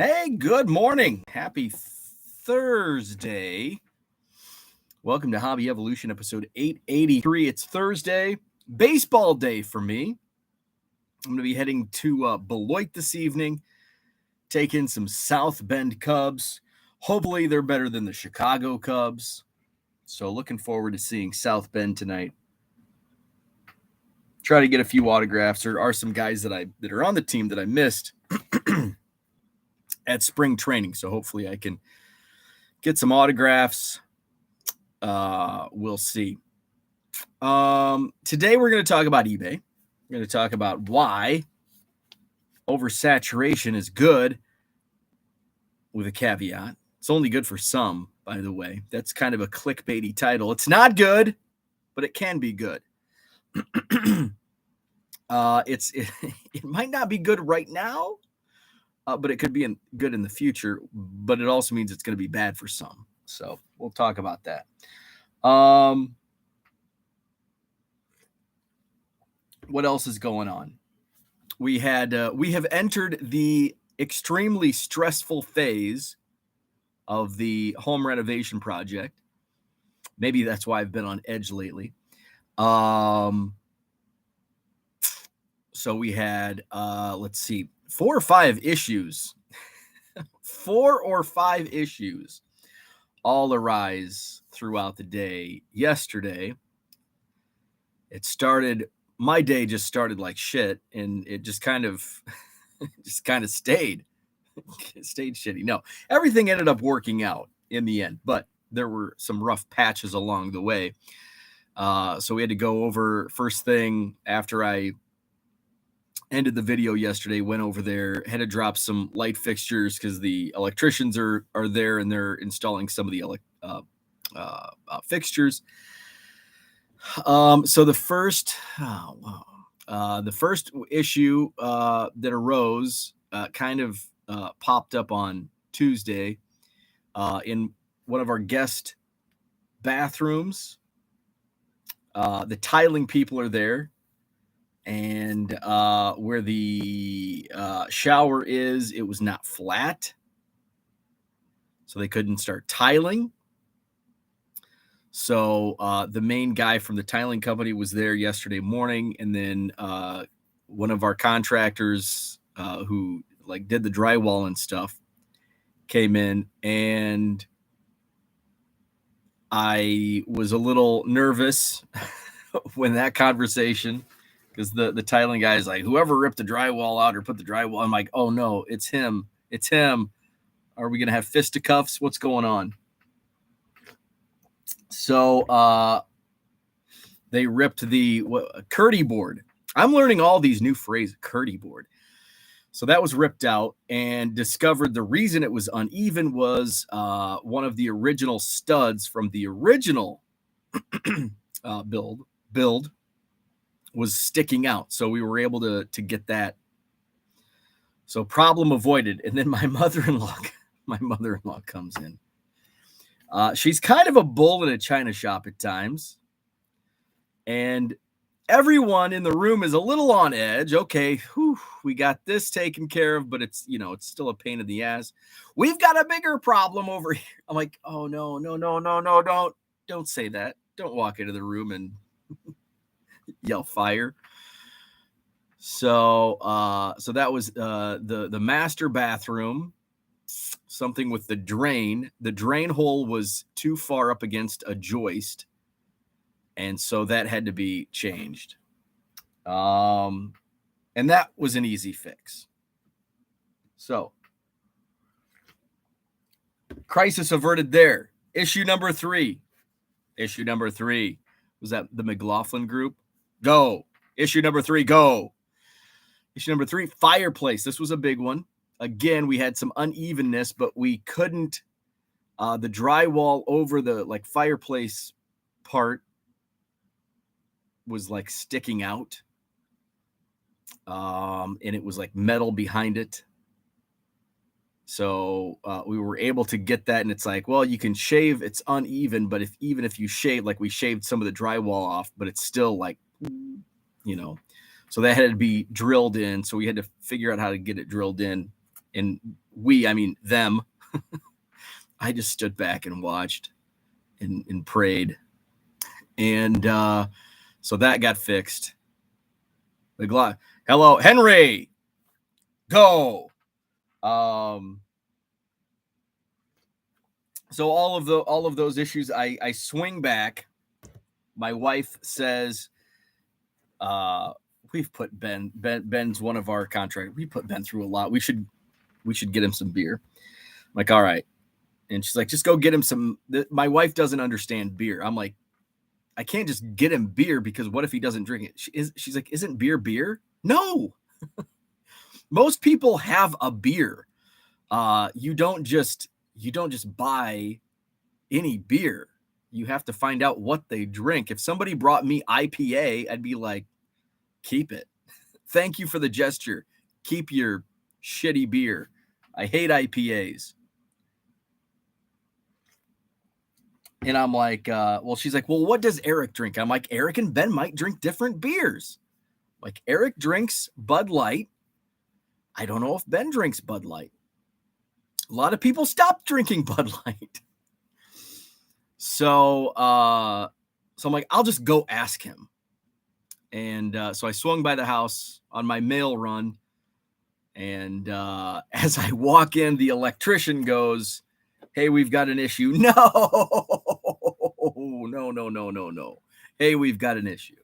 Hey, good morning. Happy Thursday. Welcome to Hobby Evolution, episode 883. It's Thursday, baseball day for me. I'm going to be heading to Beloit this evening, taking some South Bend Cubs. Hopefully, they're better than the Chicago Cubs. So, looking forward to seeing South Bend tonight. Try to get a few autographs. There are some guys that are on the team that I missed at spring training. So hopefully I can get some autographs. We'll see. Today we're going to talk about eBay. We're going to talk about why oversaturation is good with a caveat. It's only good for some, by the way. That's kind of a clickbaity title. It's not good, but it can be good. It might not be good right now, but it could be good in the future. But it also means it's going to be bad for some. So we'll talk about that. What else is going on? We have entered the extremely stressful phase of the home renovation project. Maybe that's why I've been on edge lately. So we had, let's see, 4 or 5 issues. 4 or 5 issues all arise throughout the day. Yesterday, my day just started like shit, and it just kind of stayed shitty. No, everything ended up working out in the end, but there were some rough patches along the way. So we had to go over first thing after I ended the video yesterday, went over there, had to drop some light fixtures because the electricians are there and they're installing some of the fixtures. So the first issue that arose kind of popped up on Tuesday in one of our guest bathrooms. The tiling people are there, and where the shower is, it was not flat, so they couldn't start tiling. So the main guy from the tiling company was there yesterday morning, and then one of our contractors who did the drywall and stuff came in, and I was a little nervous when that conversation, because the tiling guy is like, whoever ripped the drywall out or put the drywall, I'm like, oh no, it's him. Are we gonna have fisticuffs? What's going on? So they ripped the Curdy board. I'm learning all these new phrases, Curdy board. So that was ripped out, and discovered the reason it was uneven was one of the original studs from the original build was sticking out. So we were able to get that. So problem avoided. And then my mother-in-law comes in. She's kind of a bull in a china shop at times. And everyone in the room is a little on edge. Okay, we got this taken care of, but it's still a pain in the ass. We've got a bigger problem over here. I'm like, oh no, don't say that. Don't walk into the room and yell fire. So that was the master bathroom. Something with the drain. The drain hole was too far up against a joist, and so that had to be changed. And that was an easy fix. So, crisis averted there. Issue number 3 was that the McLaughlin group. Go. Issue number 3, go. Issue number 3, fireplace. This was a big one. Again, we had some unevenness, but we couldn't, the drywall over the fireplace part was sticking out. And it was metal behind it. So we were able to get that, and it's well, you can shave, it's uneven, but even if you shave, we shaved some of the drywall off, but it's still so that had to be drilled in. So we had to figure out how to get it drilled in. And I mean them. I just stood back and watched and prayed. And so that got fixed. Hello, Henry. Go. So all of those issues, I swing back. My wife says, we've put Ben's one of our contractors. We put Ben through a lot. We should get him some beer. I'm like, all right. And she's like, just go get him some. My wife doesn't understand beer. I'm like, I can't just get him beer because what if he doesn't drink it? She's like, isn't beer? No. Most people have a beer. You don't just buy any beer. You have to find out what they drink. If somebody brought me IPA, I'd be like, keep it. Thank you for the gesture. Keep your shitty beer. I hate IPAs. And I'm like, well, she's like, well, what does Eric drink? I'm like, Eric and Ben might drink different beers. Like Eric drinks Bud Light. I don't know if Ben drinks Bud Light. A lot of people stopped drinking Bud Light. So I'm like, I'll just go ask him. And so I swung by the house on my mail run. And as I walk in, the electrician goes, hey, we've got an issue. No. Hey, we've got an issue.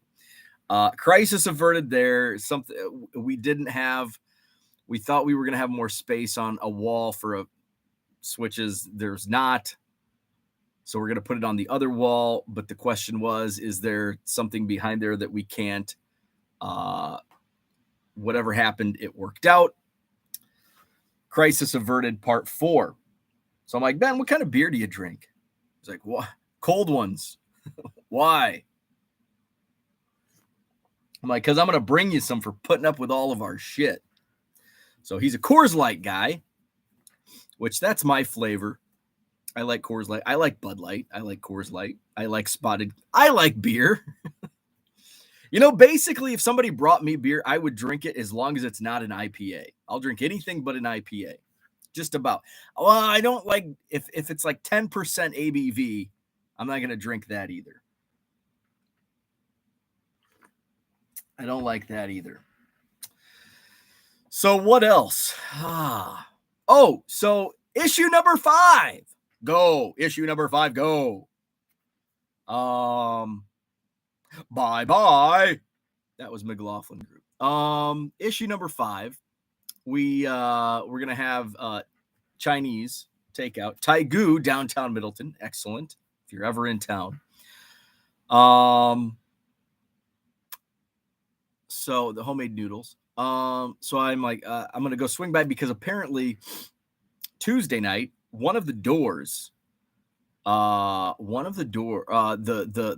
Crisis averted there. Something we didn't have. We thought we were going to have more space on a wall for switches. There's not. So we're going to put it on the other wall. But the question was, is there something behind there that we can't? Whatever happened, it worked out. Crisis averted part 4. So I'm like, Ben, what kind of beer do you drink? He's like, what? Cold ones. Why? I'm like, because I'm going to bring you some for putting up with all of our shit. So he's a Coors Light guy, which that's my flavor. I like Coors Light. I like Bud Light. I like Coors Light. I like Spotted. I like beer. Basically, if somebody brought me beer, I would drink it as long as it's not an IPA. I'll drink anything but an IPA. Just about. Well, I don't like, if it's like 10% ABV, I'm not going to drink that either. I don't like that either. So what else? Oh, so issue number 5. Go. Issue number 5. Go. Bye. That was McLaughlin Group. Issue number 5. We're going to have Chinese takeout. Taigu, downtown Middleton. Excellent. If you're ever in town. So the homemade noodles. So I'm like, I'm going to go swing by because apparently Tuesday night, one of the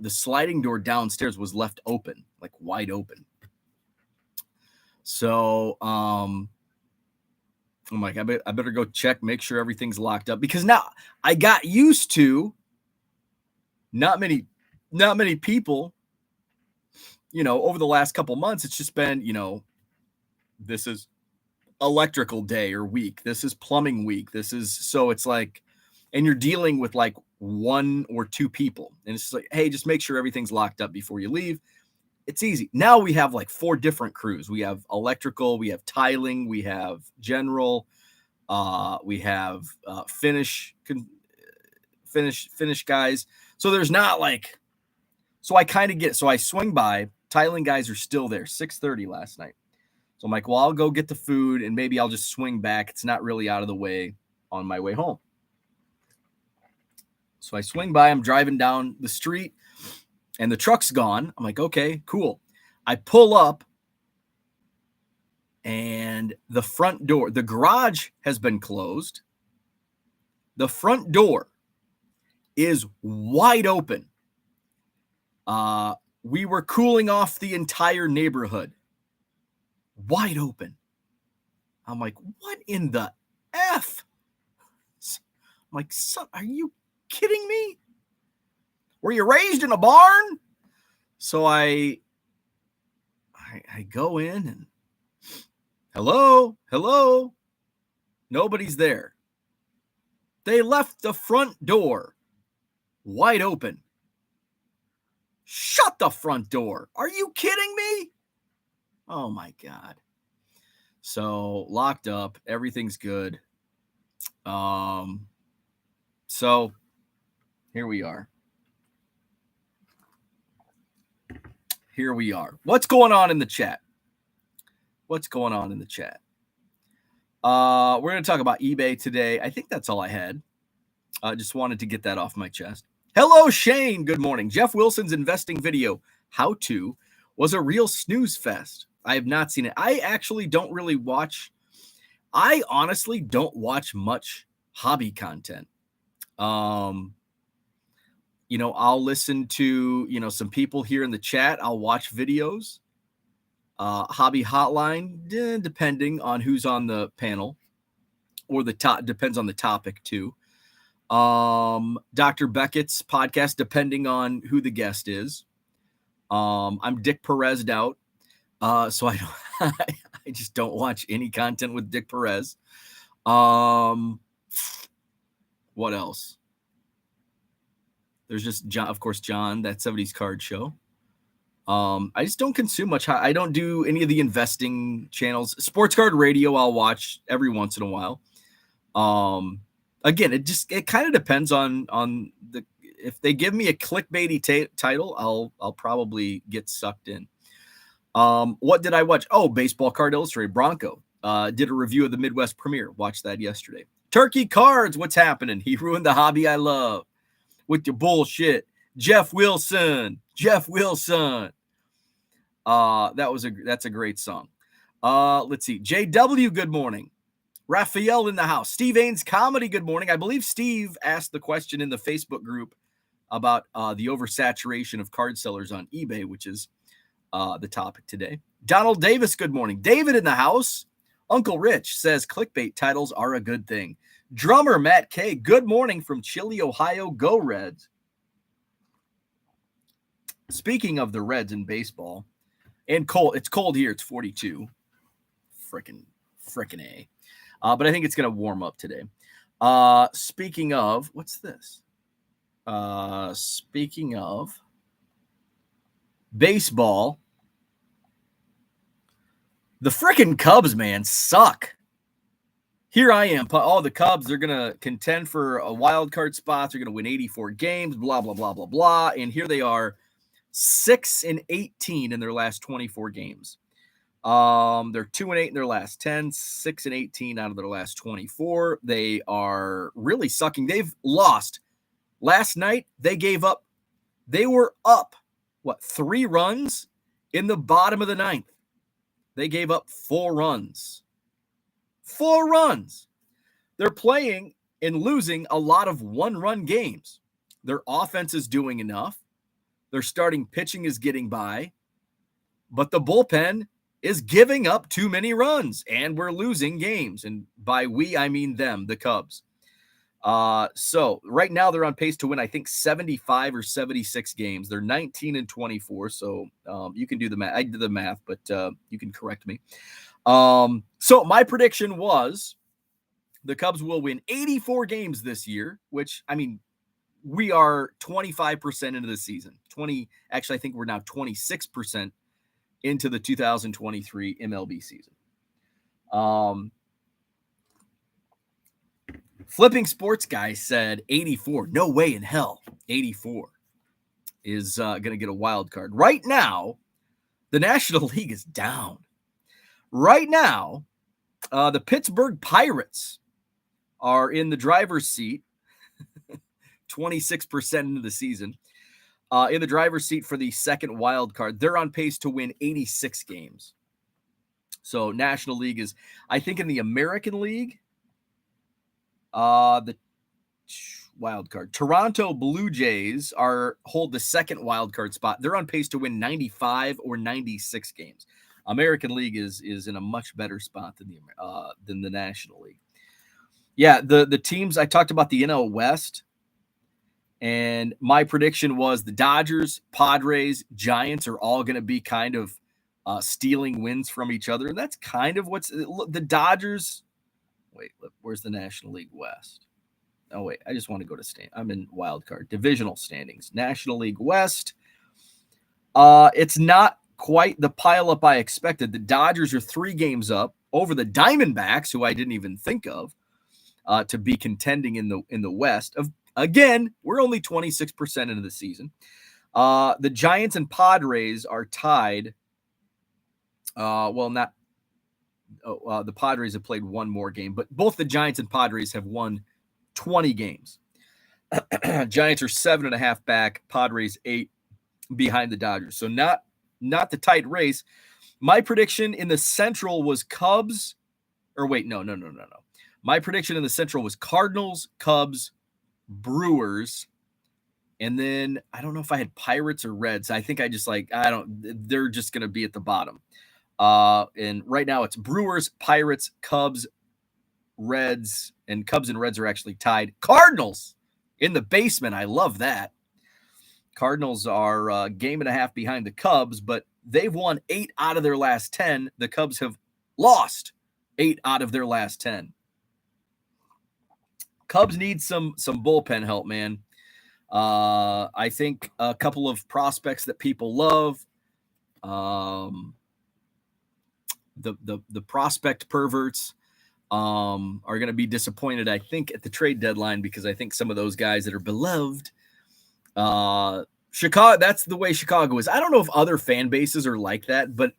sliding door downstairs was left open, like wide open. So, I'm like, I better go check, make sure everything's locked up because now I got used to not many people, over the last couple months, it's just been, this is electrical day or week. This is plumbing week. So it's like, and you're dealing with like 1 or 2 people. And it's just like, hey, just make sure everything's locked up before you leave. It's easy. Now we have like 4 different crews. We have electrical, we have tiling, we have general, we have finish guys. So there's not like, so I kind of get it. So I swing by, tiling guys are still there, 6:30 last night. So I'm like, well, I'll go get the food and maybe I'll just swing back. It's not really out of the way on my way home. So I swing by, I'm driving down the street and the truck's gone. I'm like, okay, cool. I pull up and the front door, the garage has been closed. The front door is wide open. We were cooling off the entire neighborhood. Wide open. I'm like, what in the F? I'm like, son, are you kidding me? Were you raised in a barn? So I go in and hello. Nobody's there. They left the front door wide open. Shut the front door. Are you kidding me? Oh, my God. So locked up. Everything's good. So here we are. Here we are. What's going on in the chat? We're going to talk about eBay today. I think that's all I had. I just wanted to get that off my chest. Hello, Shane. Good morning. Jeff Wilson's investing video, How To, was a real snooze fest. I have not seen it. I actually don't really watch. I honestly don't watch much hobby content. I'll listen to, some people here in the chat. I'll watch videos. Hobby Hotline, depending on who's on the panel, or depends on the topic too. Dr. Beckett's podcast, depending on who the guest is. I'm Dick Perez'd out, so I don't, I just don't watch any content with Dick Perez. What else? There's just John, of course, John, that 70s card show. I just don't consume much. I don't do any of the investing channels. Sports Card Radio, I'll watch every once in a while. Again, it kind of depends on if they give me a clickbaity title, I'll probably get sucked in. What did I watch? Oh, Baseball Card Illustrated. Bronco did a review of the Midwest Premiere. Watched that yesterday. Turkey Cards, what's happening? He ruined the hobby I love with your bullshit. Jeff Wilson. That's a great song. Let's see. JW, good morning. Raphael in the house. Steve Ains Comedy, good morning. I believe Steve asked the question in the Facebook group about the oversaturation of card sellers on eBay, which is the topic today. Donald Davis, good morning. David in the house. Uncle Rich says clickbait titles are a good thing. Drummer Matt K, good morning from Chile, Ohio. Go Reds. Speaking of the Reds in baseball, and cold, it's cold here. It's 42. Frickin' A. But I think it's going to warm up today. Speaking of, what's this? Speaking of baseball, the frickin' Cubs, man, suck. Here I am. Oh, the Cubs, they're going to contend for a wild card spot. They're going to win 84 games, blah, blah, blah, blah, blah. And here they are, 6-18 in their last 24 games. They're 2-8 in their last 10, 6-18 out of their last 24. They are really sucking. They've lost. Last night, they were up, 3 runs in the bottom of the ninth. They gave up 4 runs. 4 runs. They're playing and losing a lot of 1-run games. Their offense is doing enough. Their starting pitching is getting by. But the bullpen is giving up too many runs, and we're losing games. And by we, I mean them, the Cubs. So right now they're on pace to win, I think, 75 or 76 games. They're 19-24. So you can do the math. I did the math, but you can correct me. So my prediction was the Cubs will win 84 games this year, which, I mean, we are 25% into the season. Actually, I think we're now 26% into the 2023 MLB season. Flipping Sports Guy said 84. No way in hell. 84 is going to get a wild card. Right now, the National League is down. Right now, the Pittsburgh Pirates are in the driver's seat, 26% into the season, in the driver's seat for the second wild card. They're on pace to win 86 games. So National League is, I think, in the American League, the wild card. Toronto Blue Jays hold the second wild card spot. They're on pace to win 95 or 96 games. American League is in a much better spot than the National League. Yeah, the teams I talked about, the NL West, and my prediction was the Dodgers, Padres, Giants are all going to be kind of stealing wins from each other, and that's kind of what's the Dodgers. Wait, where's the National League West? Oh, wait, I just want to go to I'm in wild card. Divisional standings. National League West. It's not quite the pileup I expected. The Dodgers are 3 games up over the Diamondbacks, who I didn't even think of to be contending in the West. Again, we're only 26% into the season. The Giants and Padres are tied. The Padres have played one more game, but both the Giants and Padres have won 20 games. Giants are 7.5 back, Padres 8 behind the Dodgers. So not the tight race. My prediction in the Central was Cubs. Or wait, no. My prediction in the Central was Cardinals, Cubs, Brewers, and then I don't know if I had Pirates or Reds. I think I just they're just going to be at the bottom. And right now it's Brewers, Pirates, Cubs, Reds, and Cubs and Reds are actually tied. Cardinals in the basement. I love that. Cardinals are a game and a half behind the Cubs, but they've won 8 out of their last 10. The Cubs have lost 8 out of their last 10. Cubs need some bullpen help, man. I think a couple of prospects that people love. The prospect perverts are going to be disappointed, I think, at the trade deadline, because I think some of those guys that are beloved, Chicago, that's the way Chicago is. I don't know if other fan bases are like that, but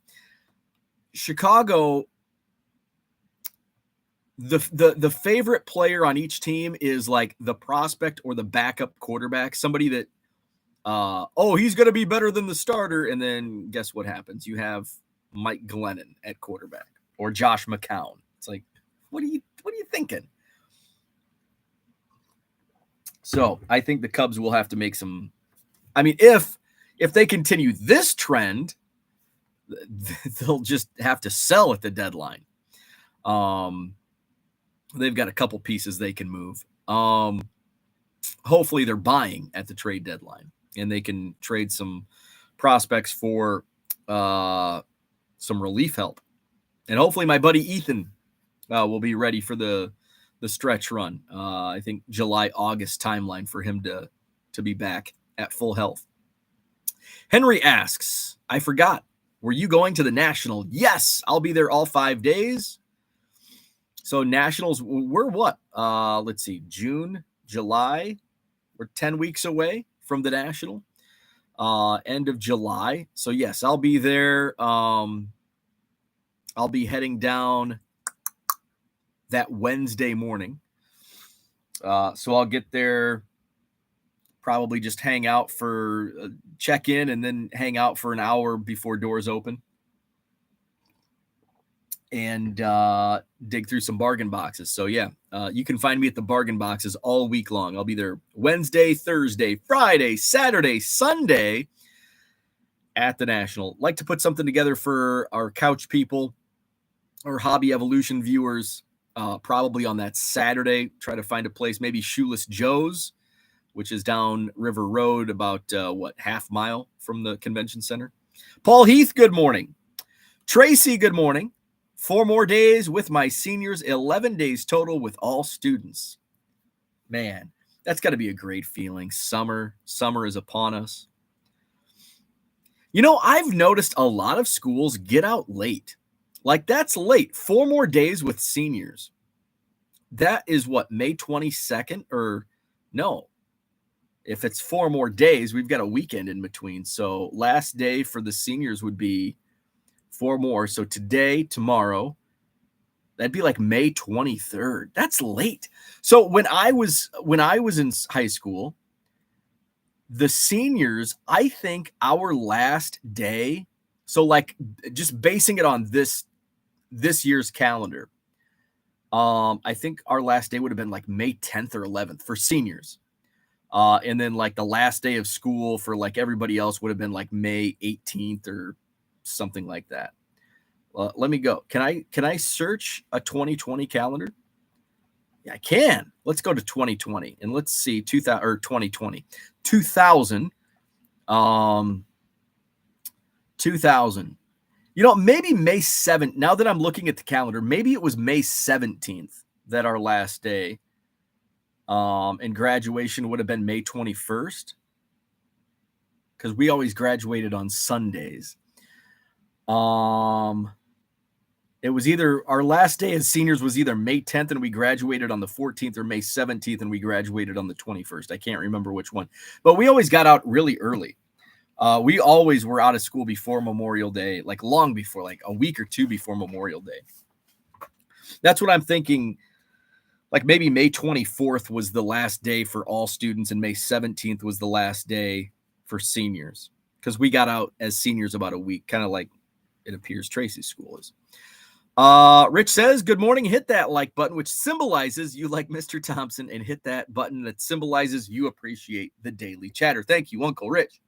Chicago, the favorite player on each team is like the prospect or the backup quarterback, somebody that, he's going to be better than the starter. And then guess what happens? You have Mike Glennon at quarterback or Josh McCown. It's like, what are you thinking? So I think the Cubs will have to make some. I mean, if they continue this trend, they'll just have to sell at the deadline. They've got a couple pieces they can move. Hopefully they're buying at the trade deadline and they can trade some prospects for some relief help. And hopefully my buddy Ethan will be ready for the stretch run. I think July, August timeline for him to be back at full health. Henry asks, I forgot, were you going to the National? Yes, I'll be there all 5 days. So Nationals, we're what? Let's see, June, July. We're 10 weeks away from the National. End of July. So yes, I'll be there. I'll be heading down that Wednesday morning. So I'll get there, probably just hang out for check in and then hang out for an hour before doors open. And dig through some bargain boxes. So yeah, you can find me at the bargain boxes all week long. I'll be there Wednesday, Thursday, Friday, Saturday, Sunday at the National. Like to put something together for our couch people or Hobby Evolution viewers, probably on that Saturday. Try to find a place, maybe Shoeless Joe's, which is down River Road, about half mile from the convention center. Paul Heath, good morning. Tracy, good morning. 4 more days with my seniors, 11 days total with all students. Man, that's got to be a great feeling. Summer is upon us. You know, I've noticed a lot of schools get out late. Like, that's late. 4 more days with seniors. That is what, May 22nd? Or no, if it's 4 more days, we've got a weekend in between. So last day for the seniors would be 4 more. So today, tomorrow, that'd be like May 23rd. That's late. So when I was in high school, the seniors, I think our last day, so like just basing it on this year's calendar, I think our last day would have been like May 10th or 11th for seniors. And then like the last day of school for like everybody else would have been like May 18th or something like that. Let me go. Can I search a 2020 calendar? Yeah, I can. Let's go to 2020 and let's see 2000 or 2020. 2000. 2000. You know, maybe May 7th. Now that I'm looking at the calendar, maybe it was May 17th that our last day and graduation would have been May 21st, because we always graduated on Sundays. It was either our last day as seniors was either May 10th and we graduated on the 14th, or May 17th and we graduated on the 21st. I can't remember which one, but we always got out really early. We always were out of school before Memorial Day, like long before, like a week or two before Memorial Day. That's what I'm thinking. Like maybe May 24th was the last day for all students, and May 17th was the last day for seniors, because we got out as seniors about a week, kind of like it appears Tracy's school is. Rich says, good morning. Hit that like button, which symbolizes you like Mr. Thompson, and hit that button that symbolizes you appreciate the daily chatter. Thank you, Uncle Rich.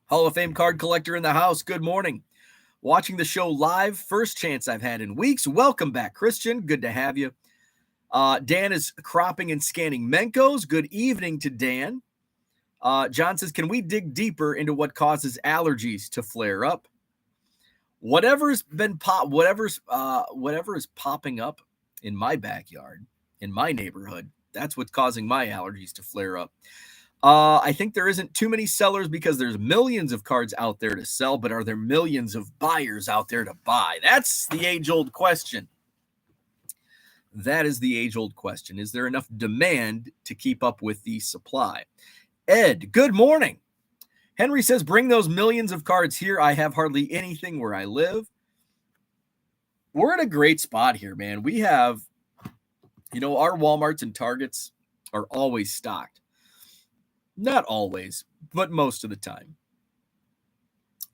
Hall of Fame card collector in the house. Good morning. Watching the show live. First chance I've had in weeks. Welcome back, Christian. Good to have you. Dan is cropping and scanning Menkos. Good evening to Dan. John says, can we dig deeper into what causes allergies to flare up? Whatever is popping up in my backyard, in my neighborhood, that's what's causing my allergies to flare up. I think there isn't too many sellers because there's millions of cards out there to sell, but are there millions of buyers out there to buy? That's the age-old question. That is the age-old question. Is there enough demand to keep up with the supply? Ed, good morning. Henry says, bring those millions of cards here. I have hardly anything where I live. We're in a great spot here, man. We have, our Walmarts and Targets are always stocked. Not always, but most of the time.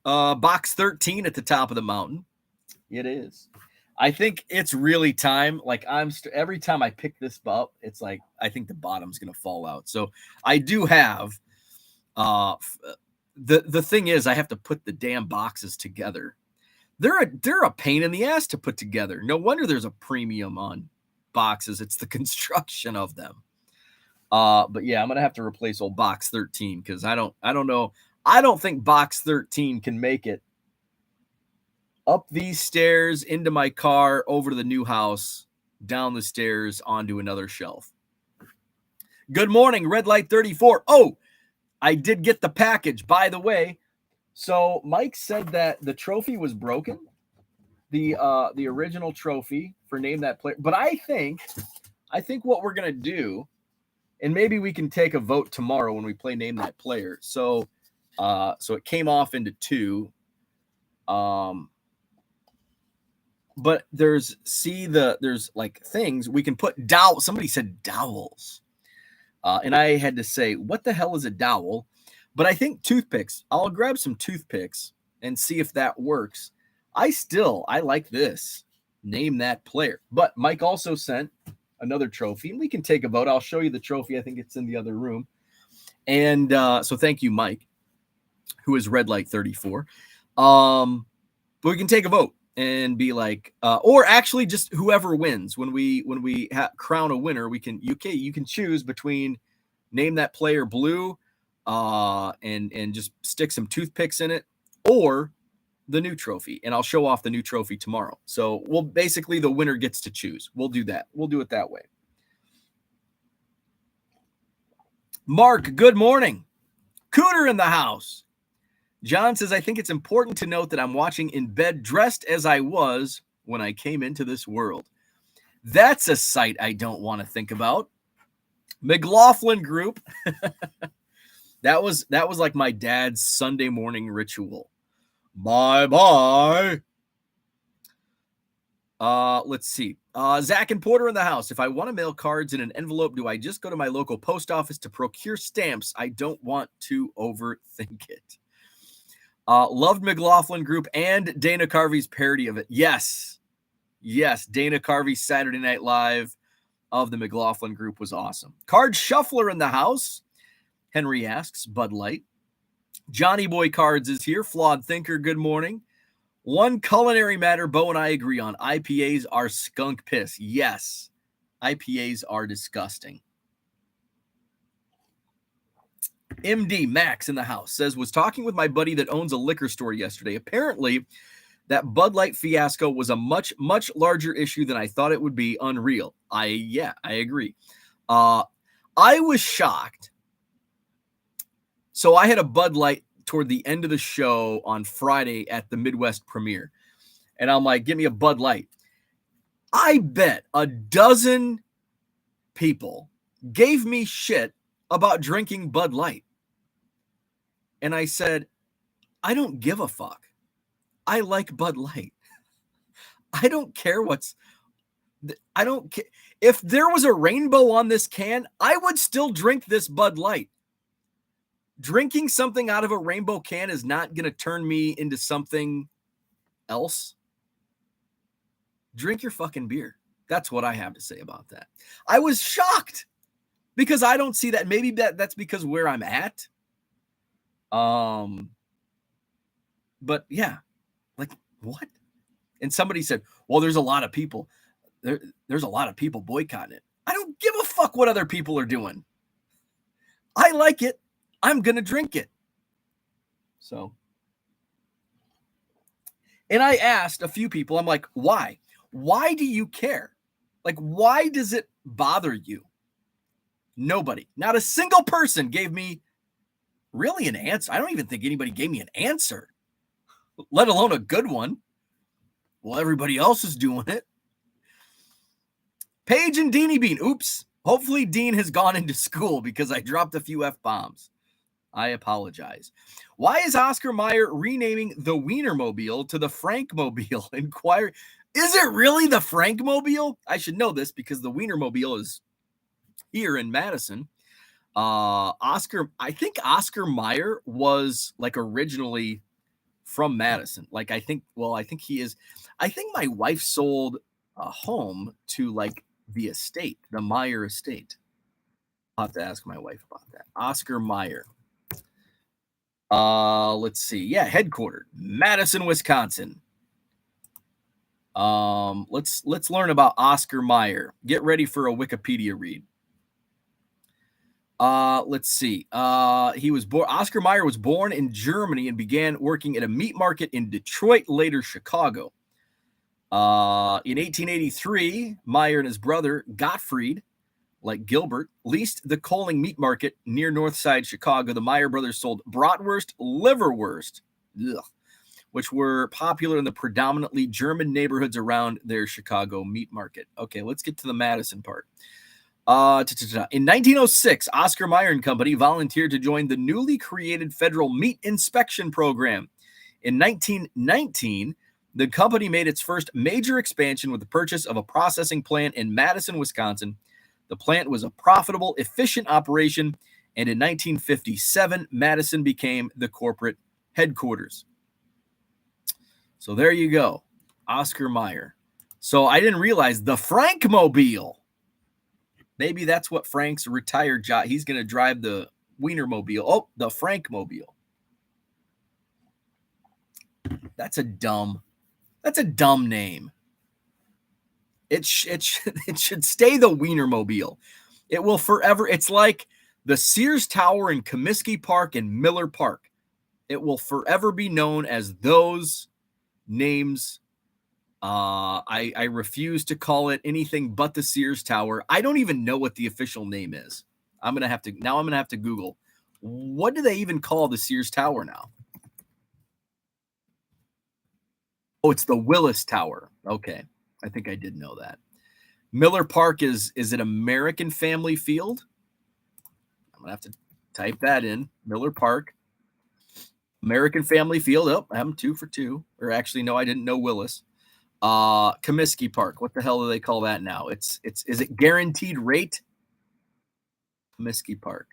Box 13 at the top of the mountain. It is. I think it's really time. Like every time I pick this up, it's like I think the bottom's going to fall out. So I do have the thing is I have to put the damn boxes together. They're a pain in the ass to put together. No wonder there's a premium on boxes. It's the construction of them. But yeah, I'm gonna have to replace old box 13 because I don't know. I don't think box 13 can make it up these stairs, into my car, over to the new house, down the stairs, onto another shelf. Good morning, Red Light 34. Oh, I did get the package, by the way. So Mike said that the trophy was broken, the original trophy for Name That Player. But I think what we're gonna do, and maybe we can take a vote tomorrow when we play Name That Player. So it came off into two. But there's like things we can put dowel. Somebody said dowels. And I had to say, what the hell is a dowel? But I think toothpicks. I'll grab some toothpicks and see if that works. I like this. Name That Player. But Mike also sent another trophy, and we can take a vote. I'll show you the trophy. I think it's in the other room. And so thank you, Mike, who is Red Light 34. But we can take a vote and be like, or actually just whoever wins when we crown a winner, you can choose between Name That Player blue, and just stick some toothpicks in it, or the new trophy. And I'll show off the new trophy tomorrow. So basically the winner gets to choose. We'll do that. We'll do it that way. Mark, good morning. Cooter in the house. John says, I think it's important to note that I'm watching in bed dressed as I was when I came into this world. That's a sight I don't want to think about. McLaughlin Group. That was like my dad's Sunday morning ritual. Bye-bye. Let's see. Zach and Porter in the house. If I want to mail cards in an envelope, do I just go to my local post office to procure stamps? I don't want to overthink it. Loved McLaughlin Group and Dana Carvey's parody of it. Yes, Dana Carvey's Saturday Night Live of the McLaughlin Group was awesome. Card Shuffler in the house. Henry asks, Bud Light. Johnny Boy Cards is here. Flawed Thinker, good morning. One culinary matter Bo and I agree on. IPAs are skunk piss. Yes, IPAs are disgusting. MD Max in the house says, was talking with my buddy that owns a liquor store yesterday. Apparently, That Bud Light fiasco was a much, much larger issue than I thought it would be. Unreal. I agree. I was shocked. So I had a Bud Light toward the end of the show on Friday at the Midwest premiere. And I'm like, give me a Bud Light. I bet a dozen people gave me shit about drinking Bud Light. And I said, I don't give a fuck. I like Bud Light. I don't care I don't care. If there was a rainbow on this can, I would still drink this Bud Light. Drinking something out of a rainbow can is not going to turn me into something else. Drink your fucking beer. That's what I have to say about that. I was shocked because I don't see that. Maybe that's because where I'm at. But yeah, like what? And somebody said, well, there's a lot of people. There's a lot of people boycotting it. I don't give a fuck what other people are doing. I like it. I'm going to drink it. So, and I asked a few people, I'm like, why? Why do you care? Like, why does it bother you? Nobody, not a single person gave me really an answer. I don't even think anybody gave me an answer, let alone a good one. Well, everybody else is doing it. Paige and Deanie Bean. Oops. Hopefully Dean has gone into school because I dropped a few F-bombs. I apologize. Why is Oscar Meyer renaming the Wienermobile to the Frankmobile? Inquire. Is it really the Frankmobile? I should know this because the Wienermobile is here in Madison. I think Oscar Meyer was like originally from Madison. Like, I think he is. I think my wife sold a home to like the estate, the Meyer estate. I'll have to ask my wife about that. Oscar Meyer. Let's see. Yeah, headquartered Madison, Wisconsin. Let's learn about Oscar Meyer. Get ready for a Wikipedia read. Let's see. Oscar Meyer was born in Germany and began working at a meat market in Detroit, later Chicago. In 1883, Meyer and his brother Gottfried, like Gilbert, leased the Coling Meat Market near Northside Chicago. The Meyer brothers sold bratwurst, liverwurst, which were popular in the predominantly German neighborhoods around their Chicago meat market. Okay, let's get to the Madison part. In 1906, Oscar Meyer and Company volunteered to join the newly created Federal Meat Inspection Program. In 1919, the company made its first major expansion with the purchase of a processing plant in Madison, Wisconsin. The plant was a profitable, efficient operation, and in 1957, Madison became the corporate headquarters. So there you go, Oscar Meyer. So I didn't realize the Frankmobile. Maybe that's what Frank's retired job. He's going to drive the Wienermobile. Oh, the Frankmobile. That's a dumb name. It should stay the Wienermobile. It will forever. It's like the Sears Tower in Comiskey Park and Miller Park. It will forever be known as those names. I refuse to call it anything but the Sears Tower. I don't even know what the official name is. I'm gonna have to Google. What do they even call the Sears Tower now? Oh, it's the Willis Tower. Okay. I think I did know that. Miller Park is it American Family Field? I'm gonna have to type that in. Miller Park, American Family Field. Oh, I'm 2 for 2. Or actually, no, I didn't know Willis. Comiskey Park. What the hell do they call that now? Is it Guaranteed Rate? Comiskey Park.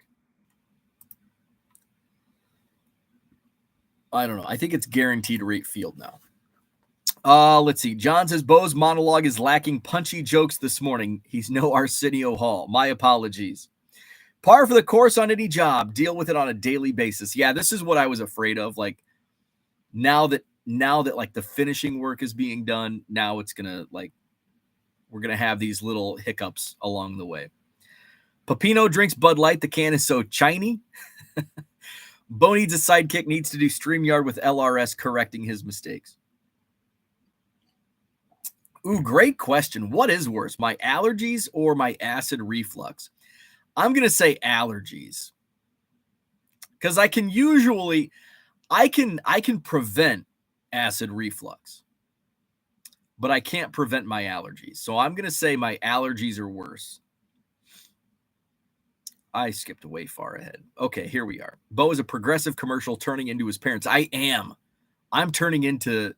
I don't know. I think it's Guaranteed Rate Field now. Let's see. John says Bo's monologue is lacking punchy jokes this morning. He's no Arsenio Hall. My apologies. Par for the course on any job. Deal with it on a daily basis. Yeah, this is what I was afraid of. Like now that like the finishing work is being done, now it's gonna we're gonna have these little hiccups along the way. Pepino drinks Bud Light. The can is so shiny. Bo needs a sidekick. Needs to do StreamYard with LRS correcting his mistakes. Ooh, great question. What is worse, my allergies or my acid reflux? I'm going to say allergies. Because I can prevent acid reflux, but I can't prevent my allergies. So I'm going to say my allergies are worse. I skipped way far ahead. Okay, here we are. Bo is a progressive commercial turning into his parents. I am. I'm turning into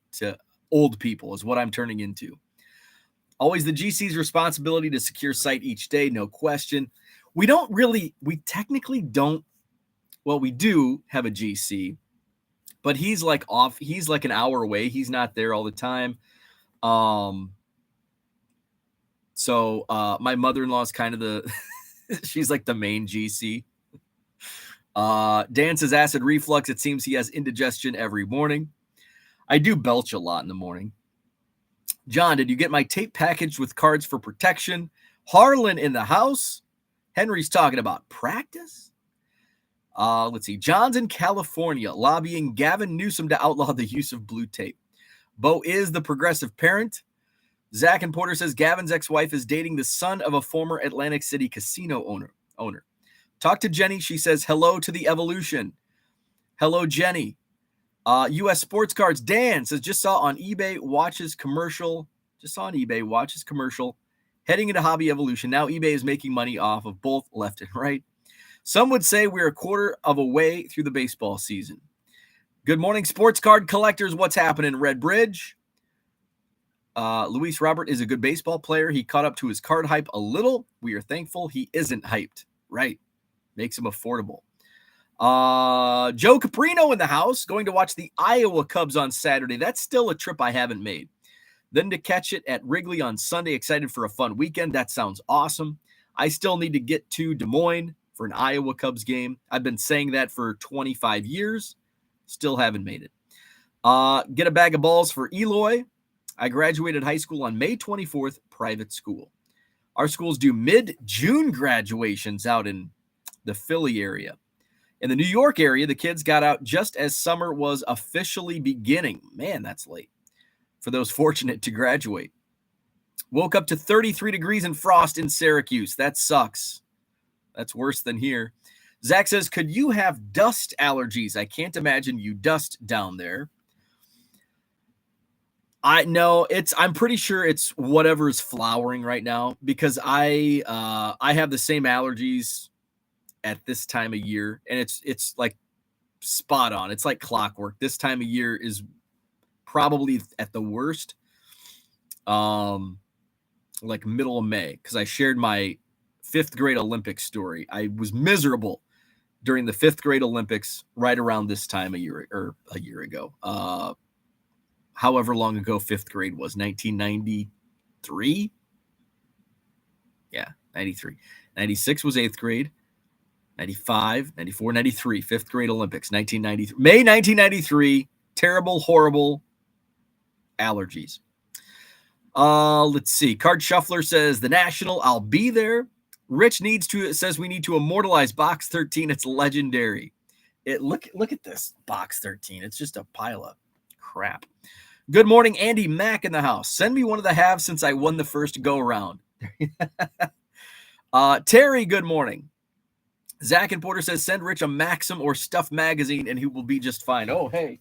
old people is what I'm turning into. Always the GC's responsibility to secure site each day, no question. We technically don't. Well, we do have a GC, but he's like off. He's like an hour away. He's not there all the time. So my mother-in-law is kind of she's like the main GC. Dan says acid reflux. It seems he has indigestion every morning. I do belch a lot in the morning. John, did you get my tape package with cards for protection? Harlan in the house. Henry's talking about practice. Let's see. John's in California lobbying Gavin Newsom to outlaw the use of blue tape. Bo is the progressive parent. Zach and Porter says Gavin's ex-wife is dating the son of a former Atlantic City casino owner. Talk to Jenny. She says hello to the evolution. Hello, Jenny. U.S. Sports Cards. Dan says just saw on eBay watches commercial. Heading into hobby evolution. Now eBay is making money off of both left and right. Some would say we're a quarter of a way through the baseball season. Good morning, sports card collectors. What's happening, Red Bridge? Luis Robert is a good baseball player. He caught up to his card hype a little. We are thankful he isn't hyped. Right. Makes him affordable. Joe Caprino in the house, going to watch the Iowa Cubs on Saturday. That's still a trip I haven't made. Then to catch it at Wrigley on Sunday. Excited for a fun weekend. That sounds awesome. I still need to get to Des Moines for an Iowa Cubs game. I've been saying that for 25 years. Still haven't made it. Get a bag of balls for Eloy. I graduated high school on May 24th, private school. Our schools do mid-June graduations out in the Philly area. In the New York area, the kids got out just as summer was officially beginning. Man, that's late for those fortunate to graduate. Woke up to 33 degrees and frost in Syracuse. That sucks. That's worse than here. Zach says, could you have dust allergies? I can't imagine you dust down there. I'm pretty sure it's whatever's flowering right now because I have the same allergies at this time of year, and it's like spot on. It's like clockwork. This time of year is probably at the worst, like middle of May, because I shared my 5th grade Olympics story. I was miserable during the 5th grade Olympics right around this time a year ago. However long ago 5th grade was, 1993? Yeah, 93. 96 was 8th grade. 95, 94, 93, 5th grade Olympics, 1993. May 1993, terrible, horrible allergies. Let's see. Card Shuffler says, the National, I'll be there. Rich says we need to immortalize Box 13. It's legendary. Look at this Box 13. It's just a pile of crap. Good morning, Andy Mack in the house. Send me one of the halves since I won the first go-around. Terry, good morning. Zach and Porter says, send Rich a Maxim or Stuff magazine and he will be just fine. Oh, hey.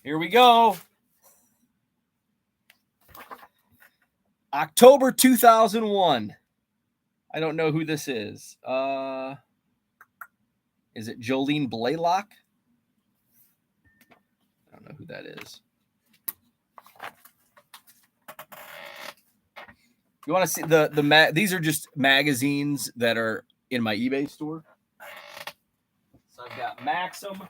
Here we go. October 2001. I don't know who this is. Is it Jolene Blaylock? I don't know who that is. You want to see these are just magazines that are in my eBay store. So I've got Maxim.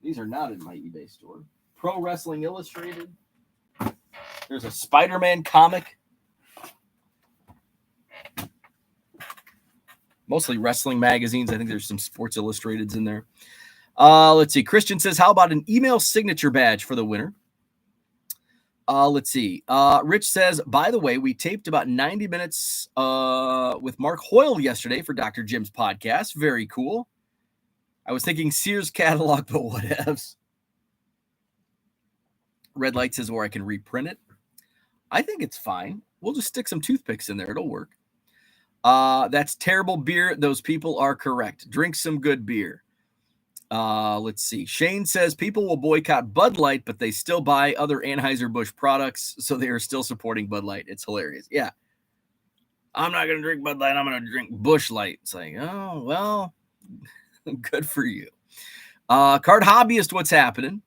These are not in my eBay store. Pro Wrestling Illustrated. There's a Spider-Man comic. Mostly wrestling magazines. I think there's some Sports Illustrateds in there. Let's see. Christian says, how about an email signature badge for the winner? Let's see. Rich says, by the way, we taped about 90 minutes with Mark Hoyle yesterday for Dr. Jim's podcast. Very cool. I was thinking Sears catalog, but whatevs. Red Light says, or I can reprint it. I think it's fine. We'll just stick some toothpicks in there. It'll work. That's terrible beer. Those people are correct. Drink some good beer. Let's see. Shane says people will boycott Bud Light, but they still buy other Anheuser-Busch products, so they are still supporting Bud Light. It's hilarious. Yeah. I'm not going to drink Bud Light. I'm going to drink Busch Light. It's like, oh, well, good for you. Card Hobbyist, what's happening?